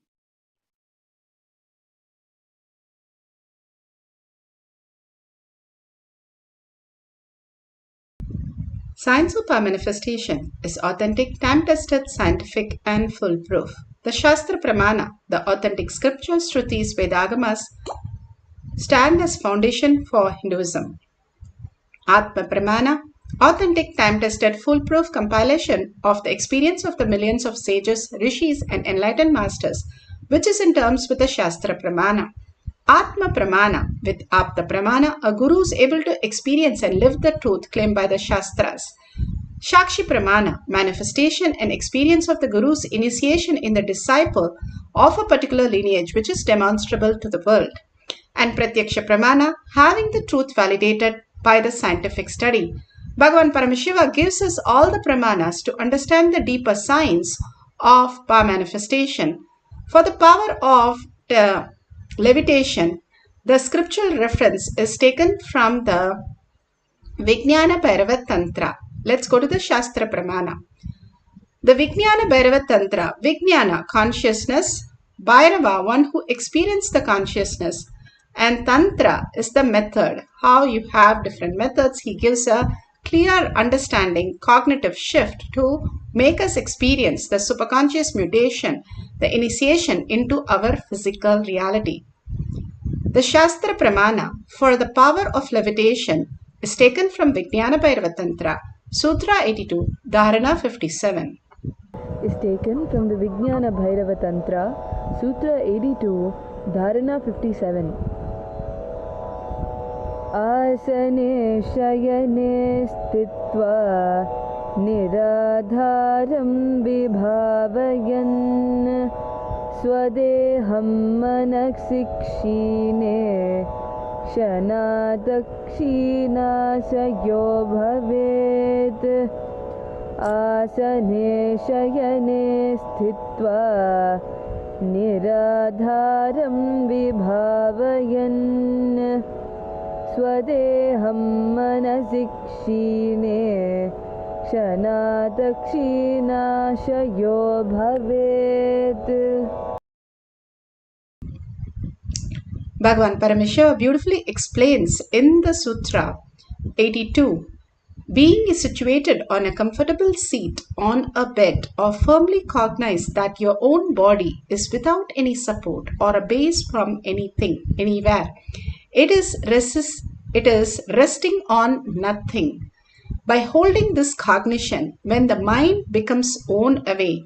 Science of our manifestation is authentic, time-tested, scientific, and foolproof. The Shastra Pramana, the authentic scriptures, Shrutis, Vedagamas, stand as foundation for Hinduism. Atma Pramana, authentic, time-tested, foolproof compilation of the experience of the millions of sages, rishis, and enlightened masters, which is in terms with the Shastra Pramana. Atma Pramana, with Apta Pramana, a guru is able to experience and live the truth claimed by the Shastras. Shakshi Pramana, manifestation and experience of the guru's initiation in the disciple of a particular lineage which is demonstrable to the world. And Pratyaksha Pramana, having the truth validated by the scientific study. Bhagavan Paramashiva gives us all the pramanas to understand the deeper science of power manifestation. For the power of the levitation, the scriptural reference is taken from the Vijnana Bhairava Tantra. Let's go to the Shastra Pramana. The Vijnana Bhairava Tantra, Vijnana, consciousness, Bhairava, one who experienced the consciousness, and Tantra is the method, how you have different methods. He gives a clear understanding, cognitive shift to make us experience the superconscious mutation, the initiation into our physical reality. The Shastra Pramana for the power of levitation is taken from Vijnana Bhairava Tantra, Sutra 82, Dharana 57. Is taken from the Vijnana Bhairava Tantra, Sutra 82, Dharana 57. Asane shayane stitva niradharam vibhavayan स्वदेहं मनसि क्षीणे क्षणादक्षिणाशयो भवेत् आसने शयने स्थित्वा निराधारं विभावयन् स्वदेहं मनसि क्षीणे क्षणादक्षिणाशयो भवेत्. Bhagavan Paramashiva beautifully explains in the Sutra 82, being situated on a comfortable seat on a bed, or firmly cognize that your own body is without any support or a base from anything, anywhere. It is resting on nothing. By holding this cognition, when the mind becomes worn away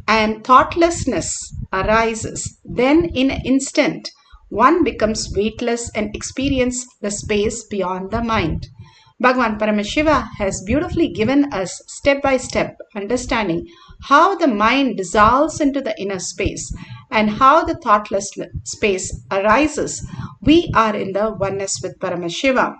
and thoughtlessness arises, then in an instant one becomes weightless and experiences the space beyond the mind. Bhagavan Paramashiva has beautifully given us step-by-step understanding how the mind dissolves into the inner space and how the thoughtless space arises. We are in the oneness with Paramashiva.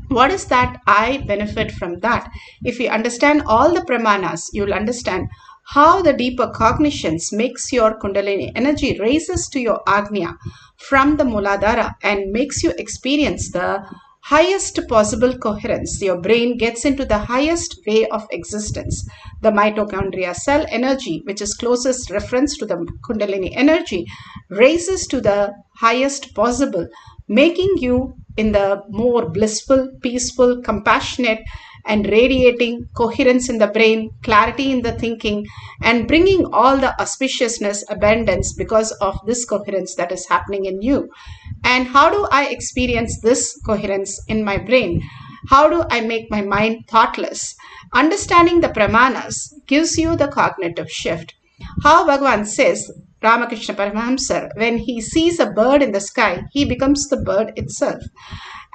What is that? I benefit from that. If you understand all the pramanas, you will understand how the deeper cognitions makes your Kundalini energy raises to your Agnya from the Muladhara and makes you experience the highest possible coherence. Your brain gets into the highest way of existence. The mitochondria cell energy, which is closest reference to the Kundalini energy, raises to the highest possible, making you in the more blissful, peaceful, compassionate, and radiating coherence in the brain, clarity in the thinking, and bringing all the auspiciousness, abundance because of this coherence that is happening in you. And how do I experience this coherence in my brain? How do I make my mind thoughtless? Understanding the pramanas gives you the cognitive shift. How Bhagavan says, Ramakrishna Paramahamsa, when he sees a bird in the sky, he becomes the bird itself.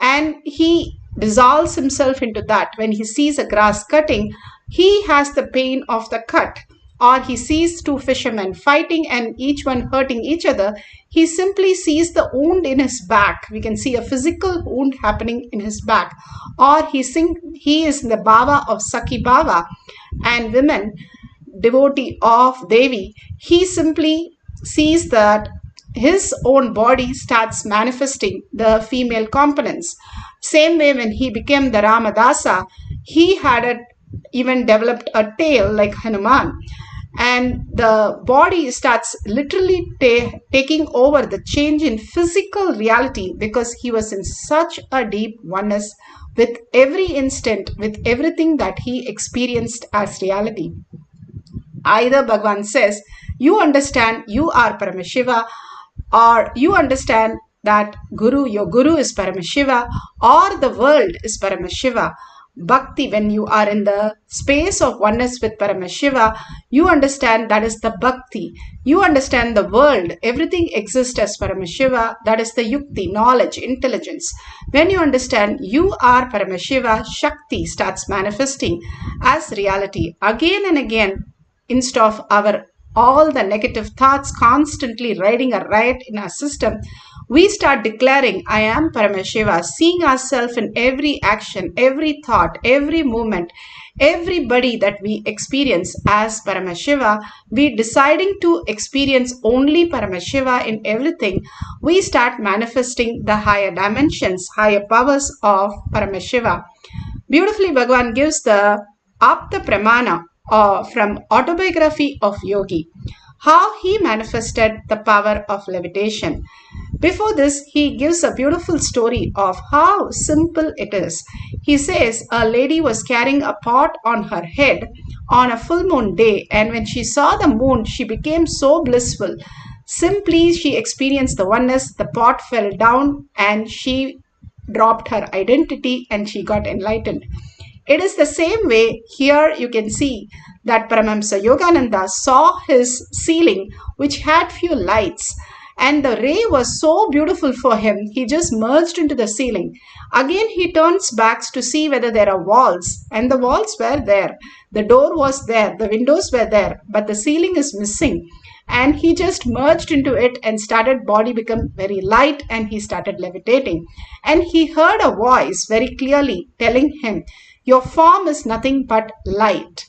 And he dissolves himself into that. When he sees a grass cutting, he has the pain of the cut. Or he sees two fishermen fighting and each one hurting each other, he simply sees the wound in his back. We can see a physical wound happening in his back. Or he is in the bhava of Sakhi bhava, and women, devotee of Devi, he simply sees that his own body starts manifesting the female components. Same way when he became the Ramadasa, he had even developed a tail like Hanuman. And the body starts literally taking over the change in physical reality because he was in such a deep oneness with every instant, with everything that he experienced as reality. Either Bhagavan says, you understand you are Paramashiva, or you understand that your Guru is Paramashiva, or the world is Paramashiva. Bhakti, when you are in the space of oneness with Paramashiva, you understand that is the Bhakti. You understand the world, everything exists as Paramashiva, that is the Yukti, knowledge, intelligence. When you understand you are Paramashiva, Shakti starts manifesting as reality again and again, instead of all the negative thoughts constantly riding a riot in our system. We start declaring, I am Paramashiva, seeing ourselves in every action, every thought, every movement, everybody that we experience as Paramashiva. We deciding to experience only Paramashiva in everything. We start manifesting the higher dimensions, higher powers of Paramashiva. Beautifully, Bhagavan gives the Apta Pramana from Autobiography of Yogi, how he manifested the power of levitation. Before this, he gives a beautiful story of how simple it is. He says a lady was carrying a pot on her head on a full moon day, and when she saw the moon, she became so blissful. Simply, she experienced the oneness, the pot fell down, and she dropped her identity and she got enlightened. It is the same way here you can see that Paramahamsa Yogananda saw his ceiling which had few lights, and the ray was so beautiful for him, he just merged into the ceiling. Again he turns back to see whether there are walls, and the walls were there. The door was there, the windows were there, but the ceiling is missing. and he just merged into it and started body become very light, and he started levitating. And he heard a voice very clearly telling him, your form is nothing but light.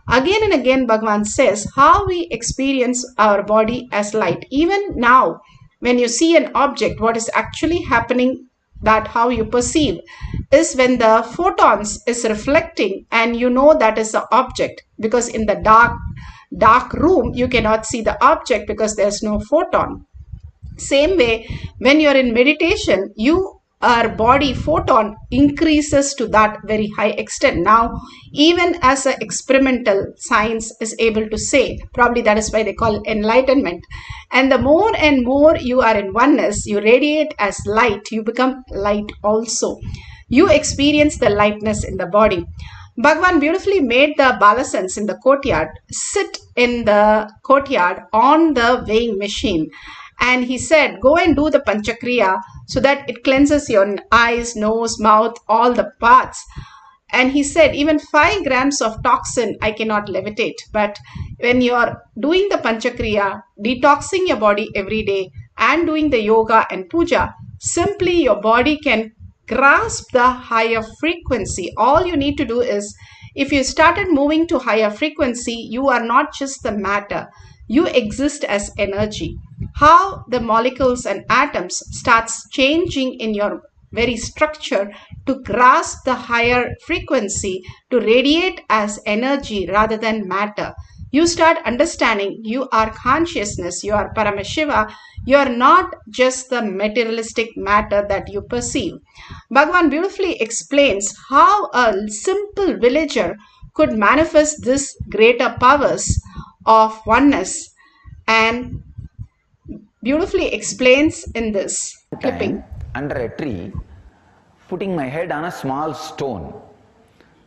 Again and again, Bhagavan says how we experience our body as light. Even now, when you see an object, what is actually happening, that how you perceive, is when the photons is reflecting, and you know that is the object, because in the dark room you cannot see the object because there's no photon. Same way, when you're in meditation, our body photon increases to that very high extent. Now, even as an experimental science is able to say, probably that is why they call enlightenment. And the more and more you are in oneness, you radiate as light, you become light also. You experience the lightness in the body. Bhagavan beautifully made the balasans in the courtyard sit in the courtyard on the weighing machine. And he said, go and do the panchakriya so that it cleanses your eyes, nose, mouth, all the parts. And he said, even 5 grams of toxin, I cannot levitate. But when you're doing the panchakriya, detoxing your body every day and doing the yoga and puja, simply your body can grasp the higher frequency. All you need to do is, if you started moving to higher frequency, you are not just the matter. You exist as energy. How the molecules and atoms starts changing in your very structure to grasp the higher frequency, to radiate as energy rather than matter. You start understanding you are consciousness, you are Paramashiva, you are not just the materialistic matter that you perceive. Bhagavan beautifully explains how a simple villager could manifest this greater powers of oneness, and beautifully explains in this clipping. Under a tree, putting my head on a small stone,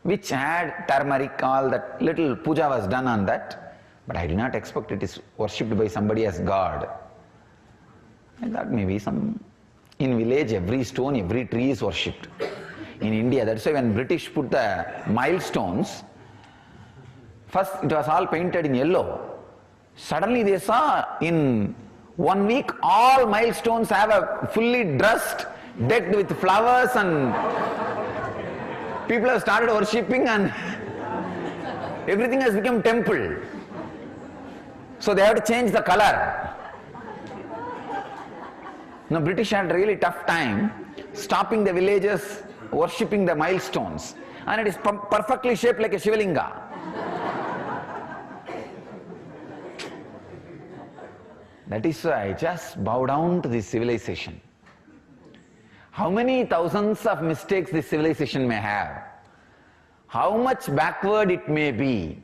which had turmeric, all that little puja was done on that, but I did not expect it is worshipped by somebody as God. I thought maybe in village every stone, every tree is worshipped. In India, that's why when British put the milestones, first it was all painted in yellow. Suddenly they saw in 1 week all milestones have a fully dressed, decked with flowers, and people have started worshipping, and everything has become temple. So they have to change the color. Now British had really tough time stopping the villagers worshipping the milestones, and it is perfectly shaped like a Shivalinga. That is why I just bow down to this civilization. How many thousands of mistakes this civilization may have, how much backward it may be,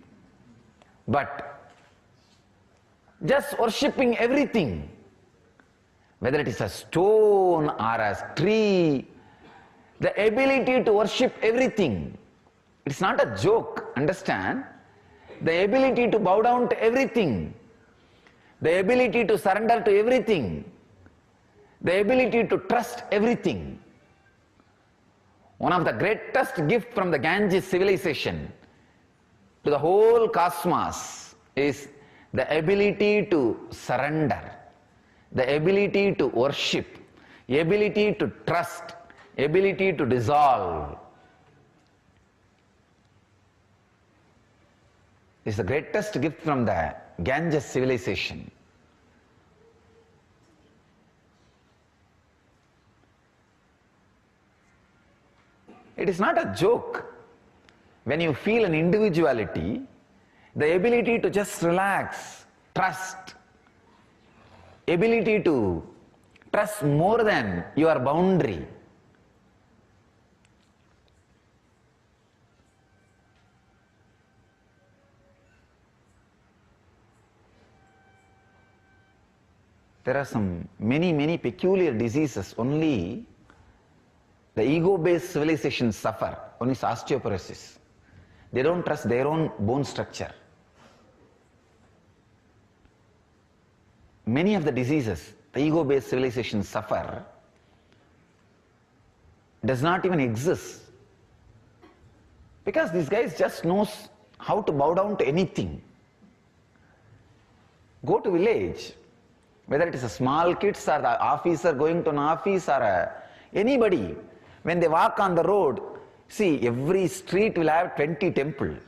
but just worshipping everything, whether it is a stone or a tree, the ability to worship everything, it's not a joke, understand? The ability to bow down to everything, the ability to surrender to everything, the ability to trust everything. One of the greatest gifts from the Ganges civilization to the whole cosmos is the ability to surrender, the ability to worship, the ability to trust, ability to dissolve. It's the greatest gift from the Ganges civilization. It is not a joke. When you feel an individuality, the ability to just relax, trust, ability to trust more than your boundary. There are many peculiar diseases only the ego-based civilizations suffer. One is osteoporosis. They don't trust their own bone structure. Many of the diseases the ego-based civilizations suffer does not even exist, because these guys just knows how to bow down to anything. Go to village, whether it is a small kids or the officer going to an office or anybody, when they walk on the road, see, every street will have 20 temples,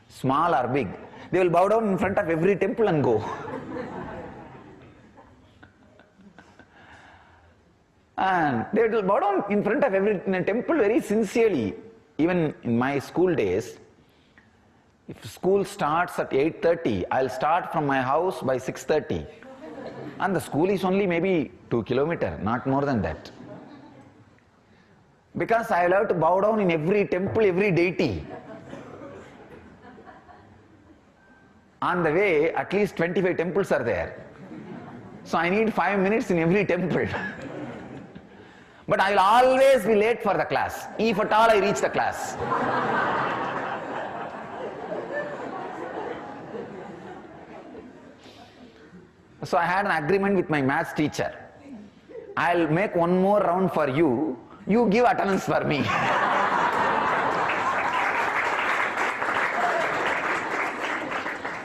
small or big. They will bow down in front of every temple and go. And they will bow down in front of every temple very sincerely. Even in my school days, if school starts at 8:30, I'll start from my house by 6:30. And the school is only maybe 2 kilometers, not more than that. Because I will have to bow down in every temple, every deity. On the way, at least 25 temples are there. So I need 5 minutes in every temple. But I will always be late for the class, if at all I reach the class. So I had an agreement with my maths teacher. I'll make one more round for you. You give attendance for me.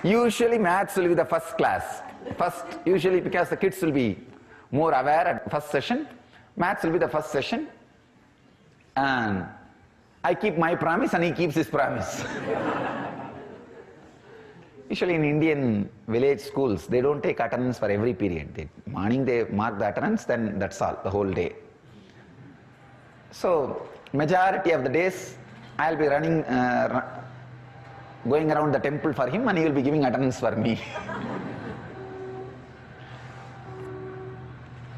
Usually maths will be the first class. Usually because the kids will be more aware at first session. Maths will be the first session. And I keep my promise and he keeps his promise. Usually in Indian village schools, they don't take attendance for every period. Morning they mark the attendance, then that's all, the whole day. So, majority of the days, I'll be running, going around the temple for him and he will be giving attendance for me.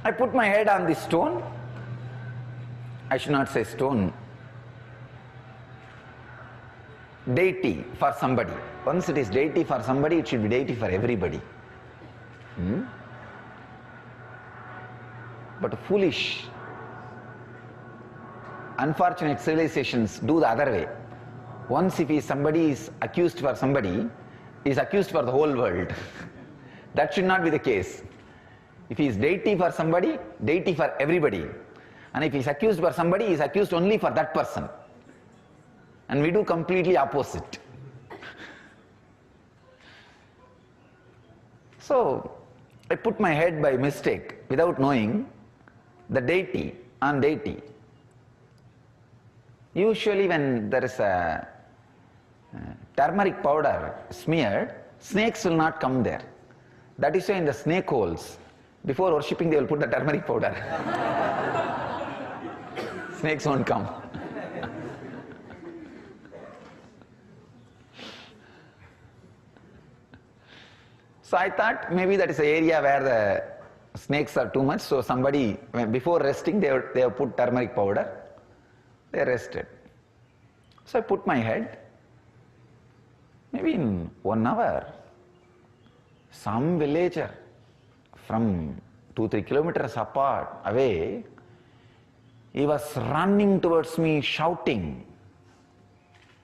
I put my head on this stone. I should not say stone. Deity for somebody. Once it is deity for somebody, it should be deity for everybody. But foolish, unfortunate civilizations do the other way. Once if somebody is accused for somebody, he is accused for the whole world. That should not be the case. If he is deity for somebody, deity for everybody. And if he is accused for somebody, he is accused only for that person. And we do completely opposite. So, I put my head by mistake, without knowing, the deity on deity. Usually when there is a turmeric powder smeared, snakes will not come there. That is why in the snake holes, before worshipping they will put the turmeric powder. Snakes won't come. So I thought maybe that is the area where the snakes are too much, so somebody, before resting, they have put turmeric powder. They rested. So I put my head. Maybe in 1 hour, some villager from 2-3 kilometers away, he was running towards me, shouting.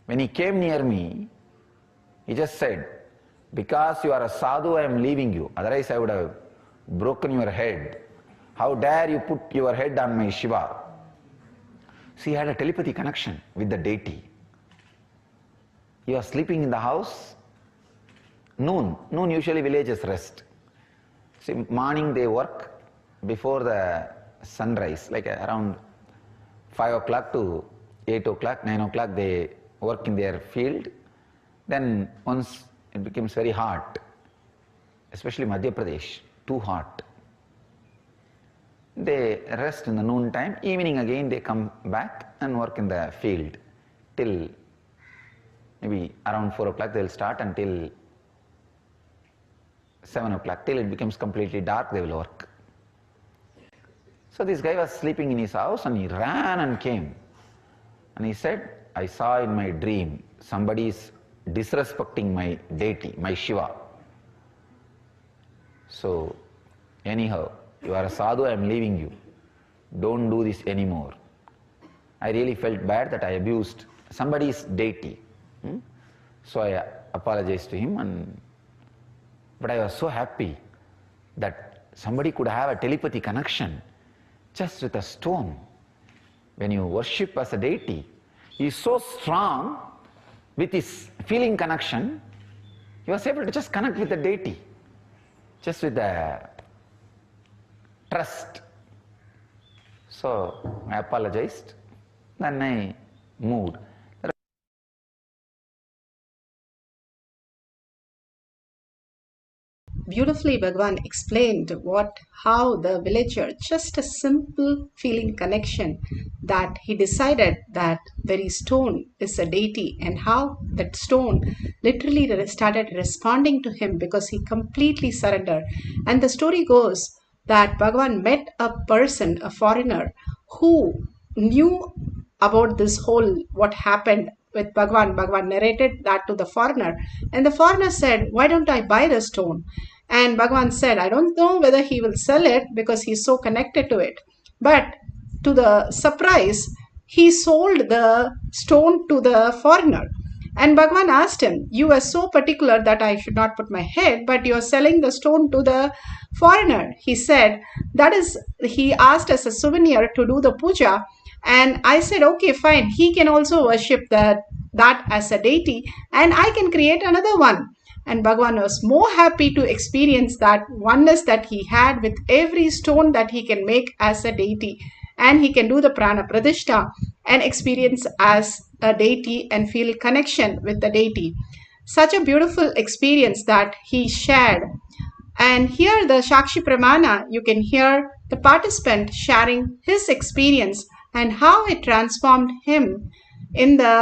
When he came near me, he just said, "Because you are a sadhu, I am leaving you. Otherwise I would have broken your head. How dare you put your head on my Shiva?" So he had a telepathy connection with the deity. He was sleeping in the house. Noon usually villages rest. See, morning they work before the sunrise, like around 5 o'clock to 8 o'clock, 9 o'clock they work in their field. Then once it becomes very hot, especially Madhya Pradesh, too hot. They rest in the noon time. Evening again they come back and work in the field till maybe around 4 o'clock they will start until 7 o'clock. Till it becomes completely dark they will work. So this guy was sleeping in his house and he ran and came. And he said, "I saw in my dream somebody is disrespecting my deity, my Shiva. So anyhow, you are a sadhu, I am leaving you. Don't do this anymore." I really felt bad that I abused somebody's deity. So I apologized to him, but I was so happy that somebody could have a telepathy connection just with a stone. When you worship as a deity, he is so strong with his feeling connection, he was able to just connect with the deity. just with the trust. So I apologized, then I moved. Beautifully, Bhagwan explained how the villager, just a simple feeling connection, that he decided that very stone is a deity, and how that stone literally started responding to him because he completely surrendered. And the story goes that Bhagwan met a person, a foreigner, who knew about this whole what happened with Bhagwan. Bhagwan narrated that to the foreigner, and the foreigner said, "Why don't I buy the stone?" And Bhagwan said, "I don't know whether he will sell it because he's so connected to it." But to the surprise, he sold the stone to the foreigner. And Bhagwan asked him, "You were so particular that I should not put my head, but you are selling the stone to the foreigner." He said, "That is," he asked as a souvenir to do the puja. And I said, "Okay, fine. He can also worship that as a deity, and I can create another one." And Bhagwan was more happy to experience that oneness that he had with every stone that he can make as a deity. And he can do the prana pradishta and experience as a deity and feel connection with the deity. Such a beautiful experience that he shared. And here the Shakshi Pramana, you can hear the participant sharing his experience and how it transformed him in the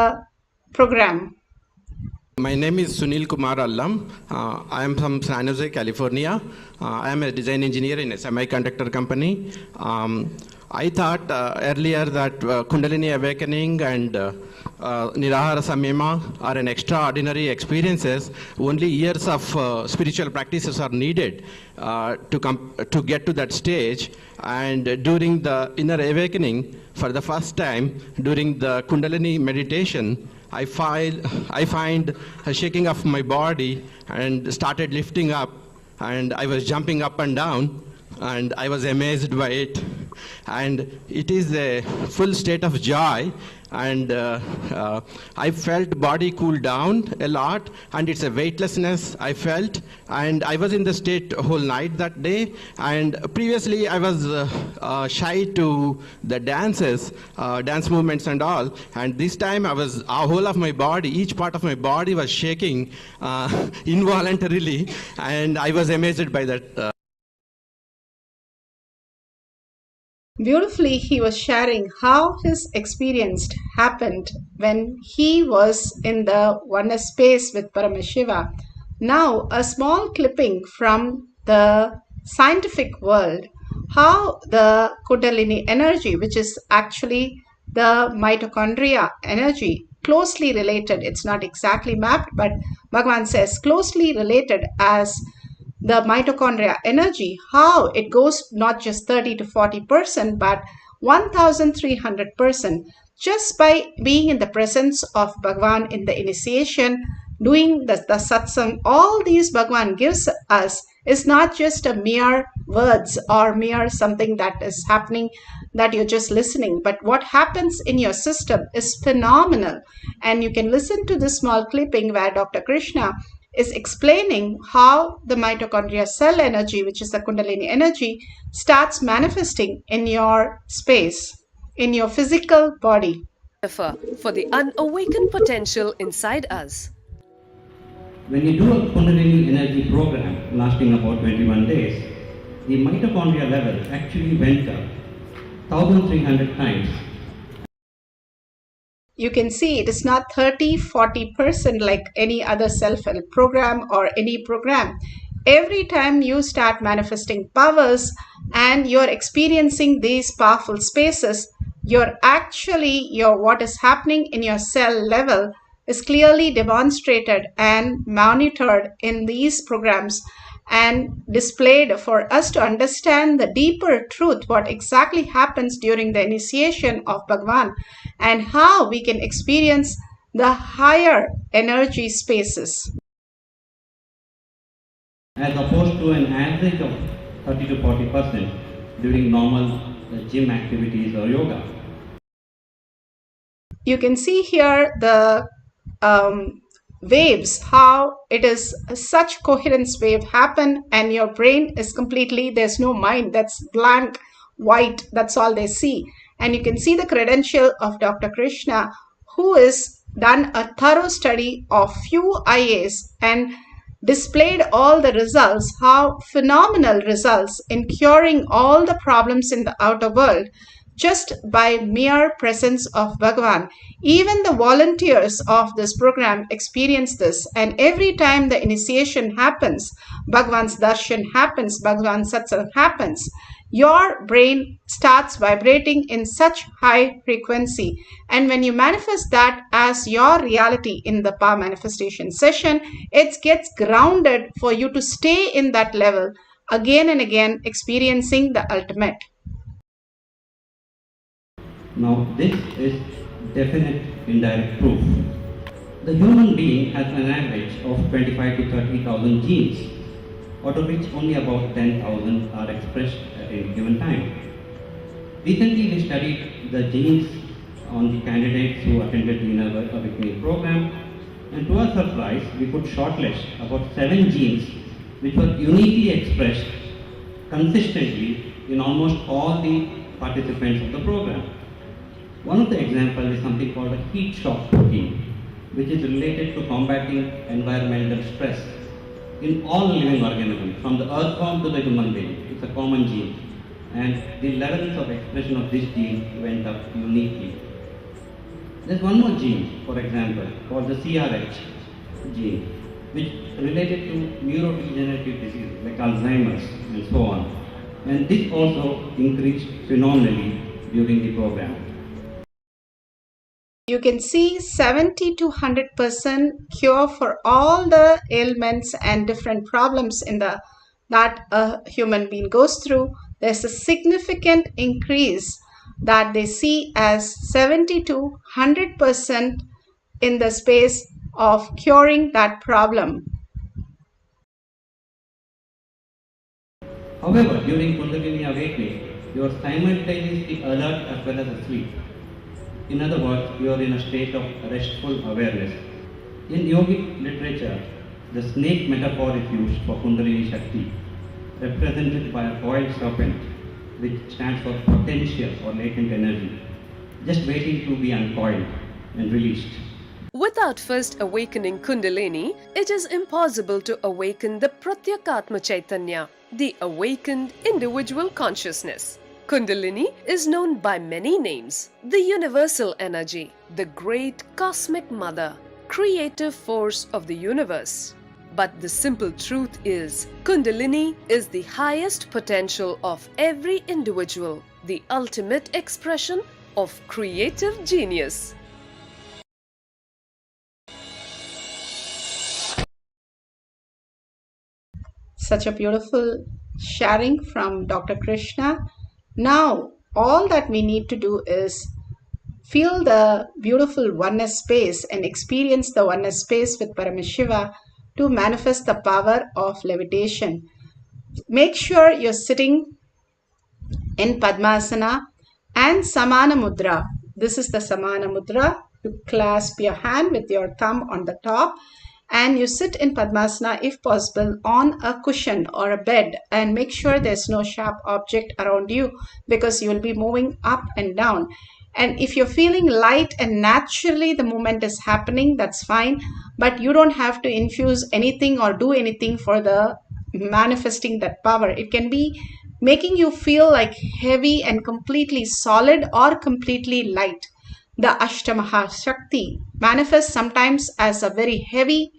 program. My name is Sunil Kumar Allam. I am from San Jose, California. I am a design engineer in a semiconductor company. I thought earlier that Kundalini Awakening and Nirahara Samyama are an extraordinary experiences. Only years of spiritual practices are needed to get to that stage. And during the inner awakening, for the first time, during the Kundalini meditation, I find a shaking of my body and started lifting up, and I was jumping up and down, and I was amazed by it. And it is a full state of joy, and I felt body cool down a lot, and it's a weightlessness I felt, and I was in the state whole night that day. And previously I was shy to the dances, dance movements and all, and this time I was, whole of my body, each part of my body was shaking involuntarily, and I was amazed by that. Beautifully, he was sharing how his experience happened when he was in the oneness space with Paramashiva. Now, a small clipping from the scientific world, how the Kundalini energy, which is actually the mitochondria energy, closely related, it's not exactly mapped, but Bhagavan says closely related as the mitochondria energy, how it goes not just 30 to 40%, but 1300% just by being in the presence of Bhagwan in the initiation, doing the satsang. All these Bhagwan gives us is not just a mere words or mere something that is happening that you're just listening, but what happens in your system is phenomenal. And you can listen to this small clipping where Dr. Krishna is explaining how the mitochondria cell energy, which is the Kundalini energy, starts manifesting in your space, in your physical body. For the unawakened potential inside us. When you do a Kundalini energy program lasting about 21 days, the mitochondria level actually went up 1,300 times. You can see it is not 30-40% like any other self-help program or any program. Every time you start manifesting powers and you're experiencing these powerful spaces, you're actually, what is happening in your cell level is clearly demonstrated and monitored in these programs and displayed for us to understand the deeper truth, what exactly happens during the initiation of Bhagwan and how we can experience the higher energy spaces. As opposed to an average of 30 to 40% during normal gym activities or yoga. You can see here the waves, how it is such coherence wave happen and your brain is completely, there's no mind, that's blank white, that's all they see. And you can see the credential of Dr. Krishna, who has done a thorough study of few IAs and displayed all the results, how phenomenal results in curing all the problems in the outer world just by mere presence of Bhagavan. Even the volunteers of this program experience this, and every time the initiation happens, Bhagavan's darshan happens, Bhagavan's satsang happens, your brain starts vibrating in such high frequency. And when you manifest that as your reality in the power manifestation session, it gets grounded for you to stay in that level again and again, experiencing the ultimate. Now, this is definite indirect proof. The human being has an average of 25 to 30,000 genes, out of which only about 10,000 are expressed at any given time. Recently, we studied the genes on the candidates who attended the Inner Awakening program, and to our surprise, we could shortlist about 7 genes which were uniquely expressed consistently in almost all the participants of the program. One of the examples is something called a heat shock protein, which is related to combating environmental stress in all living organisms, from the earthworm to the human being. It's a common gene, and the levels of expression of this gene went up uniquely. There's one more gene, for example, called the CRH gene, which related to neurodegenerative diseases like Alzheimer's and so on. And this also increased phenomenally during the program. You can see 70 to 100% cure for all the ailments and different problems in the that a human being goes through. There's a significant increase that they see as 70 to 100% in the space of curing that problem. However, during Kundalini awakening, you are simultaneously alert as well as asleep. In other words, you are in a state of restful awareness. In yogic literature, the snake metaphor is used for Kundalini Shakti, represented by a coiled serpent, which stands for potential or latent energy, just waiting to be uncoiled and released. Without first awakening Kundalini, it is impossible to awaken the Pratyakatma Chaitanya, the awakened individual consciousness. Kundalini is known by many names: the universal energy, the great cosmic mother, creative force of the universe. But the simple truth is, Kundalini is the highest potential of every individual, the ultimate expression of creative genius. Such a beautiful sharing from Dr. Krishna. Now, all that we need to do is feel the beautiful oneness space and experience the oneness space with Paramashiva to manifest the power of levitation. Make sure you're sitting in Padmasana and Samana Mudra. This is the Samana Mudra. You clasp your hand with your thumb on the top and you sit in Padmasana, if possible, on a cushion or a bed, and make sure there's no sharp object around you because you will be moving up and down. And if you're feeling light and naturally the movement is happening, that's fine, but you don't have to infuse anything or do anything for the manifesting that power. It can be making you feel like heavy and completely solid or completely light. The Ashtamaha Shakti manifests sometimes as a very heavy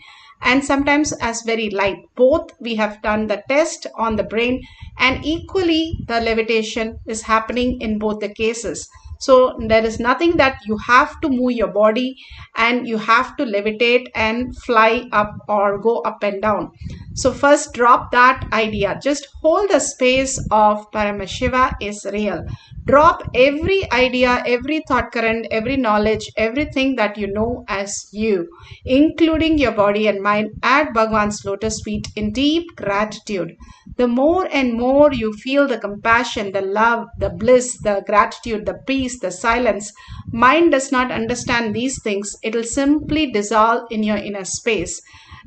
and sometimes as very light. Both we have done the test on the brain, and equally the levitation is happening in both the cases. So there is nothing that you have to move your body and you have to levitate and fly up or go up and down. So first drop that idea. Just hold the space of Paramashiva is real. Drop every idea, every thought current, every knowledge, everything that you know as you, including your body and mind, at Bhagwan's lotus feet in deep gratitude. The more and more you feel the compassion, the love, the bliss, the gratitude, the peace, the silence, mind does not understand these things. It will simply dissolve in your inner space.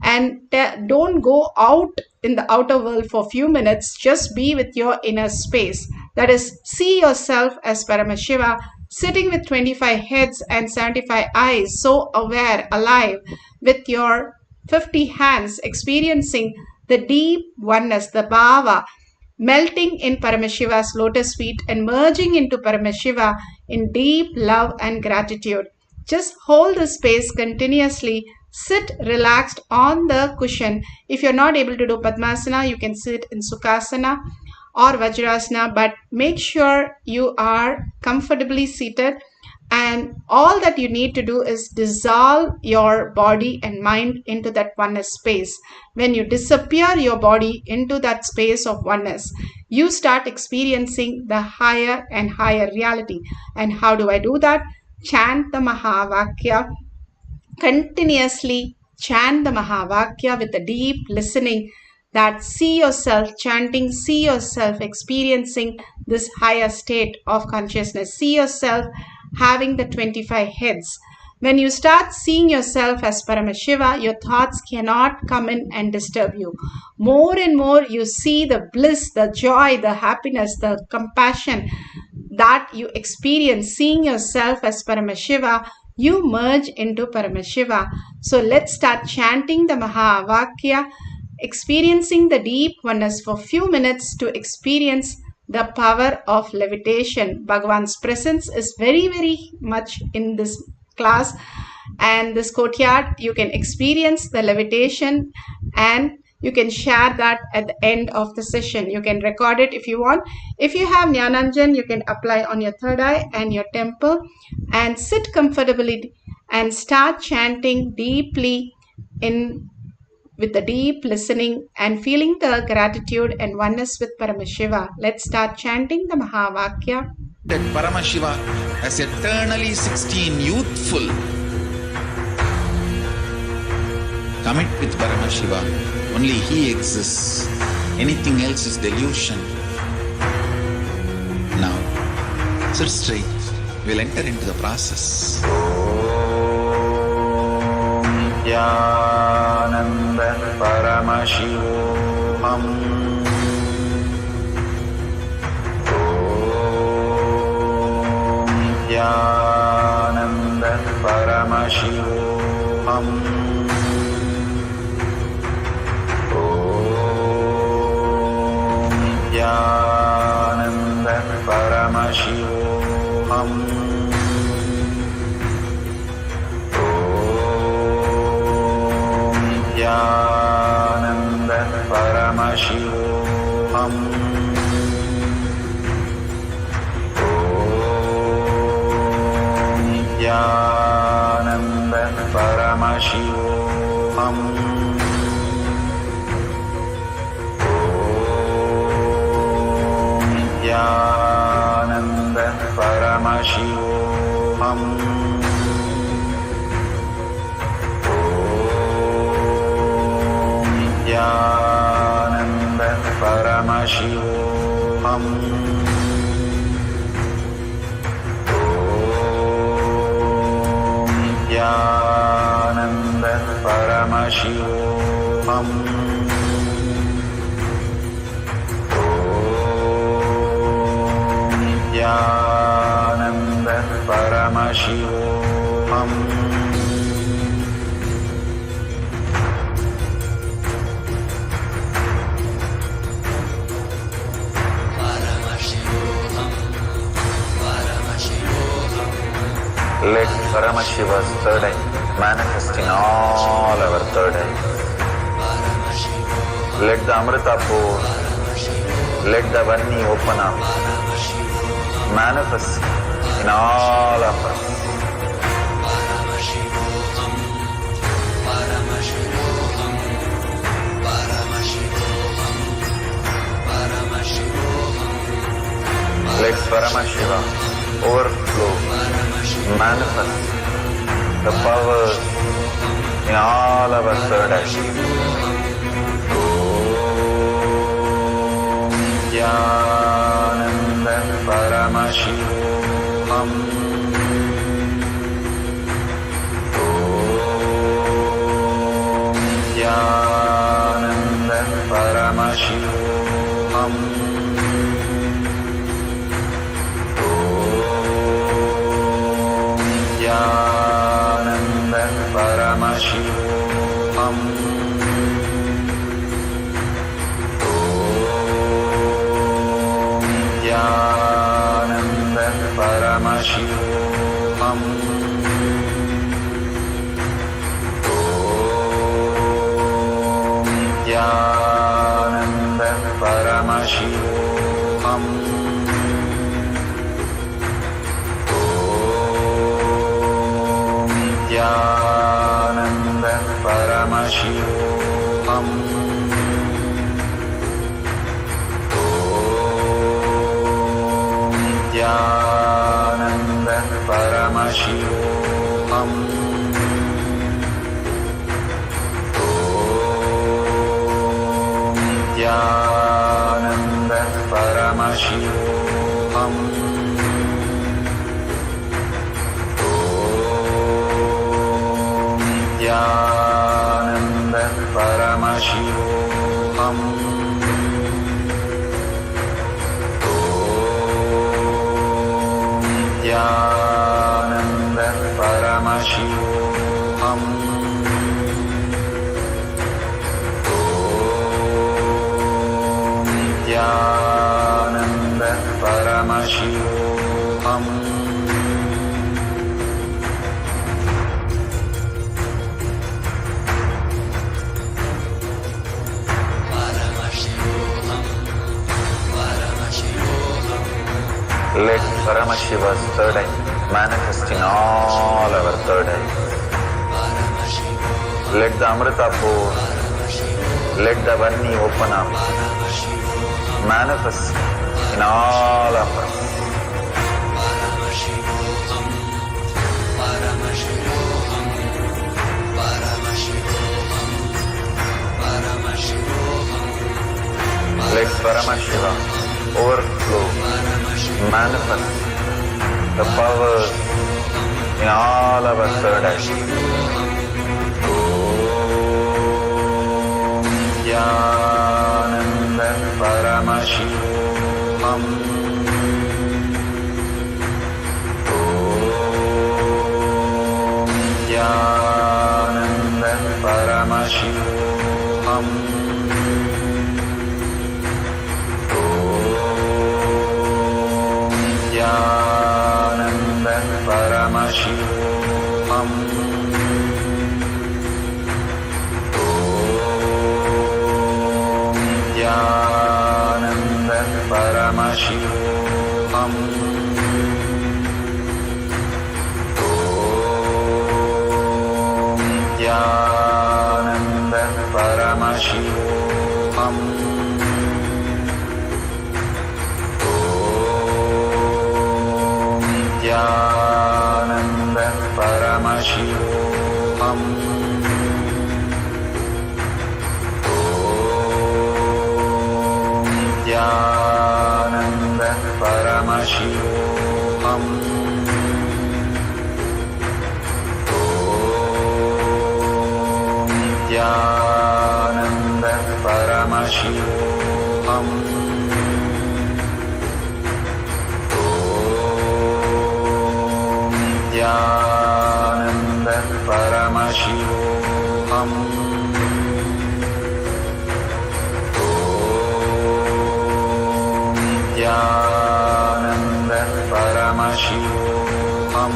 And don't go out in the outer world for a few minutes. Just be with your inner space. That is, see yourself as Paramashiva, sitting with 25 heads and 75 eyes, so aware, alive, with your 50 hands, experiencing the deep oneness, the bhava, melting in Paramashiva's lotus feet and merging into Paramashiva in deep love and gratitude. Just hold the space continuously. Sit relaxed on the cushion. If you're not able to do Padmasana, you can sit in Sukhasana or Vajrasana, but make sure you are comfortably seated, and all that you need to do is dissolve your body and mind into that oneness space. When you disappear your body into that space of oneness, you start experiencing the higher and higher reality. And how do I do that? Chant the Mahavakya. Continuously chant the Mahavakya with a deep listening, that see yourself chanting, see yourself experiencing this higher state of consciousness, see yourself having the 25 heads. When you start seeing yourself as Paramashiva, your thoughts cannot come in and disturb you. More and more you see the bliss, the joy, the happiness, the compassion that you experience seeing yourself as Paramashiva. You merge into Paramashiva. So let's start chanting the Mahavakya, experiencing the deep oneness for few minutes to experience the power of levitation. Bhagwan's presence is very, very much in this class and this courtyard. You can experience the levitation and you can share that at the end of the session. You can record it if you want. If you have Jnananjan, you can apply on your third eye and your temple, and sit comfortably and start chanting deeply with the deep listening and feeling the gratitude and oneness with Paramashiva. Let's start chanting the Mahavakya. That Paramashiva as eternally 16, youthful. Commit with Paramashiva. Only He exists. Anything else is delusion. Now, sit straight. We'll enter into the process. Nithyananda Paramashivoham. Nithyananda Paramashivoham. Nithyananda Paramashivoham. Nithyananda Paramashivoham. Nithyananda Paramashivoham. Nithyananda Paramashivoham. Nithyananda Paramashivoham. Nithyananda Paramashivoham. Nithyananda Paramashivoham. Let Paramashiva's third eye manifest in all our third eyes. Let the Amrita pour, let the Varni open up, manifest in all of us. manifest the powers in all our third eye. Nithyananda Paramashivoham. Nithyananda Paramashivoham. Nithyananda Paramashivoham. Nithyananda Paramashivoham. Nithyananda Paramashivoham. Nithyananda Paramashivoham. Nithyananda Paramashivoham. Nithyananda Paramashivoham. Nithyananda Paramashivoham. Nithyananda Paramashivoham. Nithyananda Paramashivoham. Let Paramashiva's third eye manifest in all our third eyes. Let the Amrita pour, let the Varni open up, manifest in all of us. Let Paramashiva overflow, manifest the powers in all our third eyes. Nithyananda Paramashivoham. Nithyananda Paramashivoham. Nithyananda Paramashivoham. Nithyananda Paramashivoham. Nithyananda Paramashivoham. Nithyananda Paramashivoham. Nithyananda Paramashivoham. Nithyananda Paramashivoham. Nithyananda Paramashivoham. Nithyananda Paramashivoham.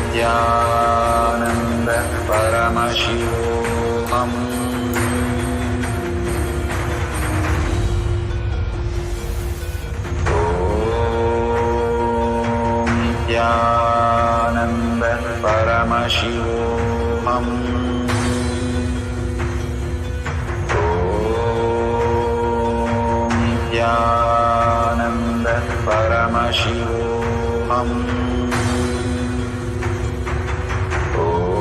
Nithyananda Paramashivoham. Nithyananda Paramashivoham. Nithyananda Paramashivoham. Om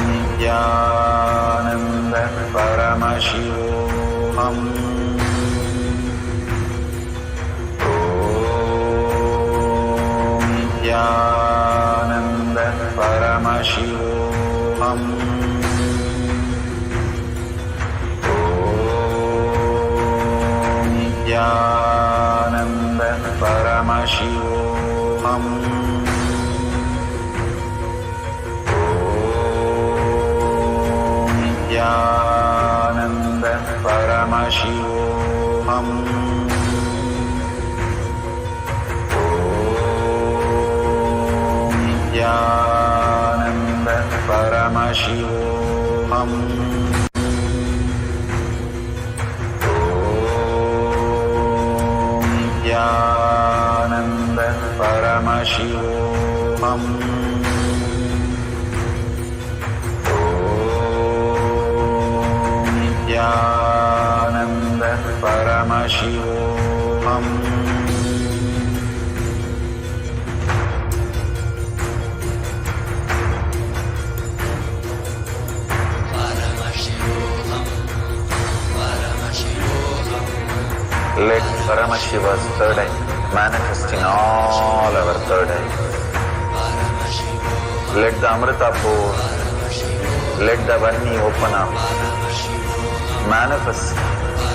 Nithyananda Paramashivoham. Om Nithyananda Paramashivoham. Nithyananda Paramashivoham. Om Nithyananda Paramashivoham. Om Nithyananda Paramashivoham. Nithyananda Paramashivoham. Om Nithyananda Paramashivoham. Let Paramashiva's third eye manifest in all our third eyes. Let the Amrita pour, let the Varni open up, manifest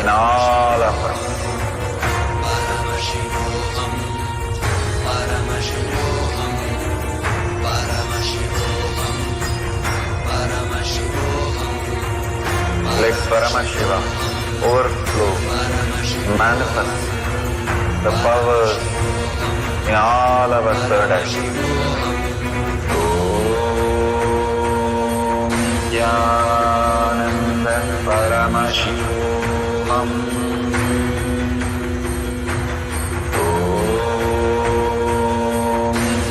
in all of us. Let Paramashiva overflow, manifest the powers in all our third eye. Om Nithyananda Paramashivoham. Om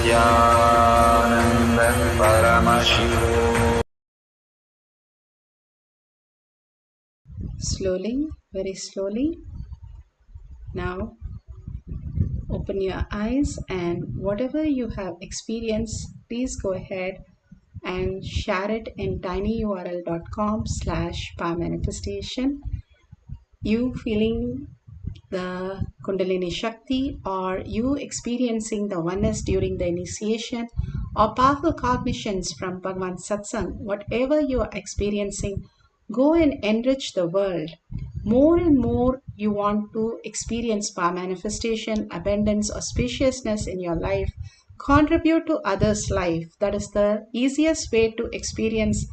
Nithyananda Paramashivoham. Slowly, very slowly. Now, open your eyes and whatever you have experienced, please go ahead and share it in tinyurl.com/powermanifestation. You feeling the Kundalini Shakti, or you experiencing the oneness during the initiation, or powerful cognitions from Bhagavan Satsang, whatever you are experiencing, go and enrich the world. More and more you want to experience power manifestation, abundance, or spaciousness in your life. Contribute to others' life. That is the easiest way to experience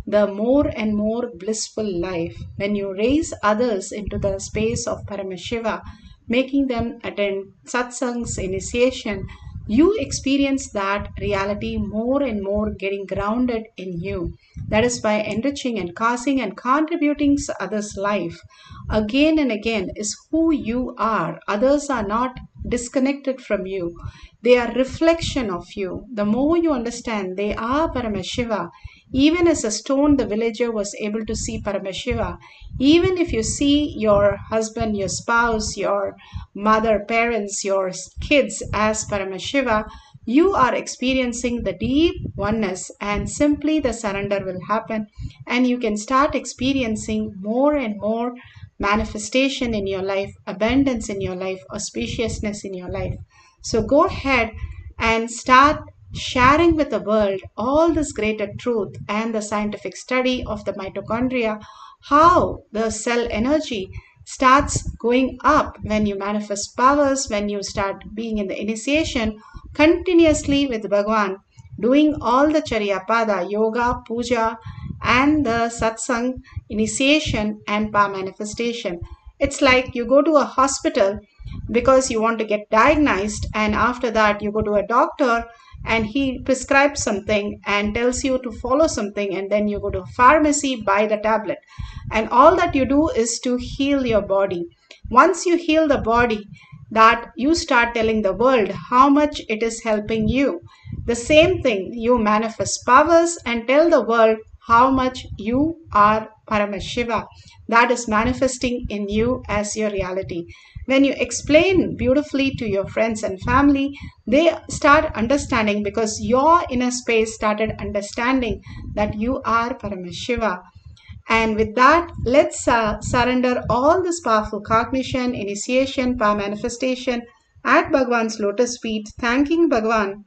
the more and more blissful life. When you raise others into the space of Paramashiva, making them attend satsangs, initiation, you experience that reality more and more getting grounded in you. That is why enriching and causing and contributing to others' life again and again is who you are. Others are not disconnected from you. They are reflection of you. The more you understand they are Paramashiva, even as a stone the villager was able to see Paramashiva. Even if you see your husband, your spouse, your mother, parents, your kids as Paramashiva, you are experiencing the deep oneness, and simply the surrender will happen and you can start experiencing more and more manifestation in your life, abundance in your life, auspiciousness in your life. So go ahead and start sharing with the world all this greater truth and the scientific study of the mitochondria, how the cell energy starts going up when you manifest powers, when you start being in the initiation continuously with Bhagavan, doing all the Charyapada, yoga, puja, and the satsang, initiation, and power manifestation. It's like you go to a hospital because you want to get diagnosed, and after that you go to a doctor and he prescribes something and tells you to follow something, and then you go to a pharmacy, buy the tablet, and all that you do is to heal your body. Once you heal the body, that you start telling the world how much it is helping you. The same thing, you manifest powers and tell the world how much you are Paramashiva, that is manifesting in you as your reality. When you explain beautifully to your friends and family, they start understanding, because your inner space started understanding that you are Paramashiva. And with that, let's surrender all this powerful cognition, initiation, power manifestation at Bhagwan's lotus feet, thanking Bhagwan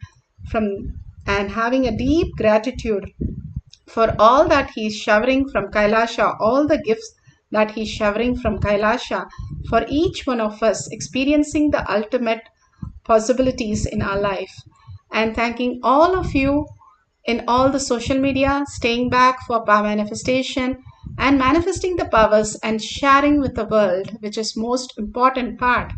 from and having a deep gratitude for all that he is showering from Kailasha, all the gifts that he is showering from Kailasha, for each one of us experiencing the ultimate possibilities in our life. And thanking all of you in all the social media, staying back for power manifestation and manifesting the powers and sharing with the world, which is most important part.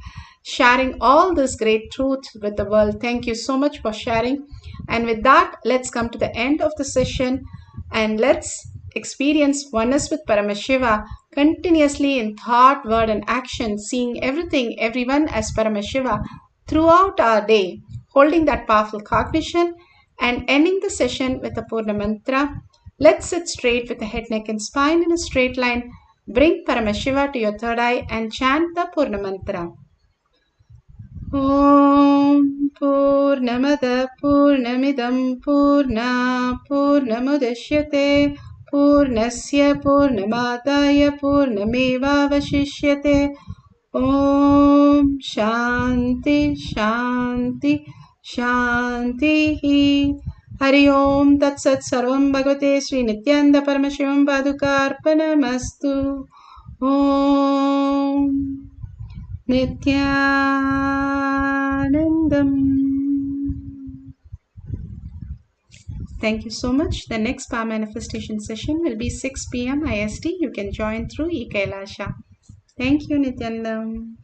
Sharing all this great truth with the world. Thank you so much for sharing. And with that, let's come to the end of the session and let's experience oneness with Paramashiva continuously in thought, word, and action, seeing everything, everyone as Paramashiva throughout our day, holding that powerful cognition and ending the session with a Purna Mantra. Let's sit straight with the head, neck, and spine in a straight line. Bring Paramashiva to your third eye and chant the Purna Mantra. Om Purnamada Purnamidam Purna Purnamudashyate Purnasya Purnamadaya Purnameva Vashishyate. Om Shanti Shanti Shanti. Hari Om Tat Sat Sarvam Bhagavate Sri Nithyananda Paramashivam Padukarpanamastu. Om Nithyanandam. Thank you so much. The next power manifestation session will be 6 p.m. IST. You can join through KAILASA. Thank you, Nithyanandam.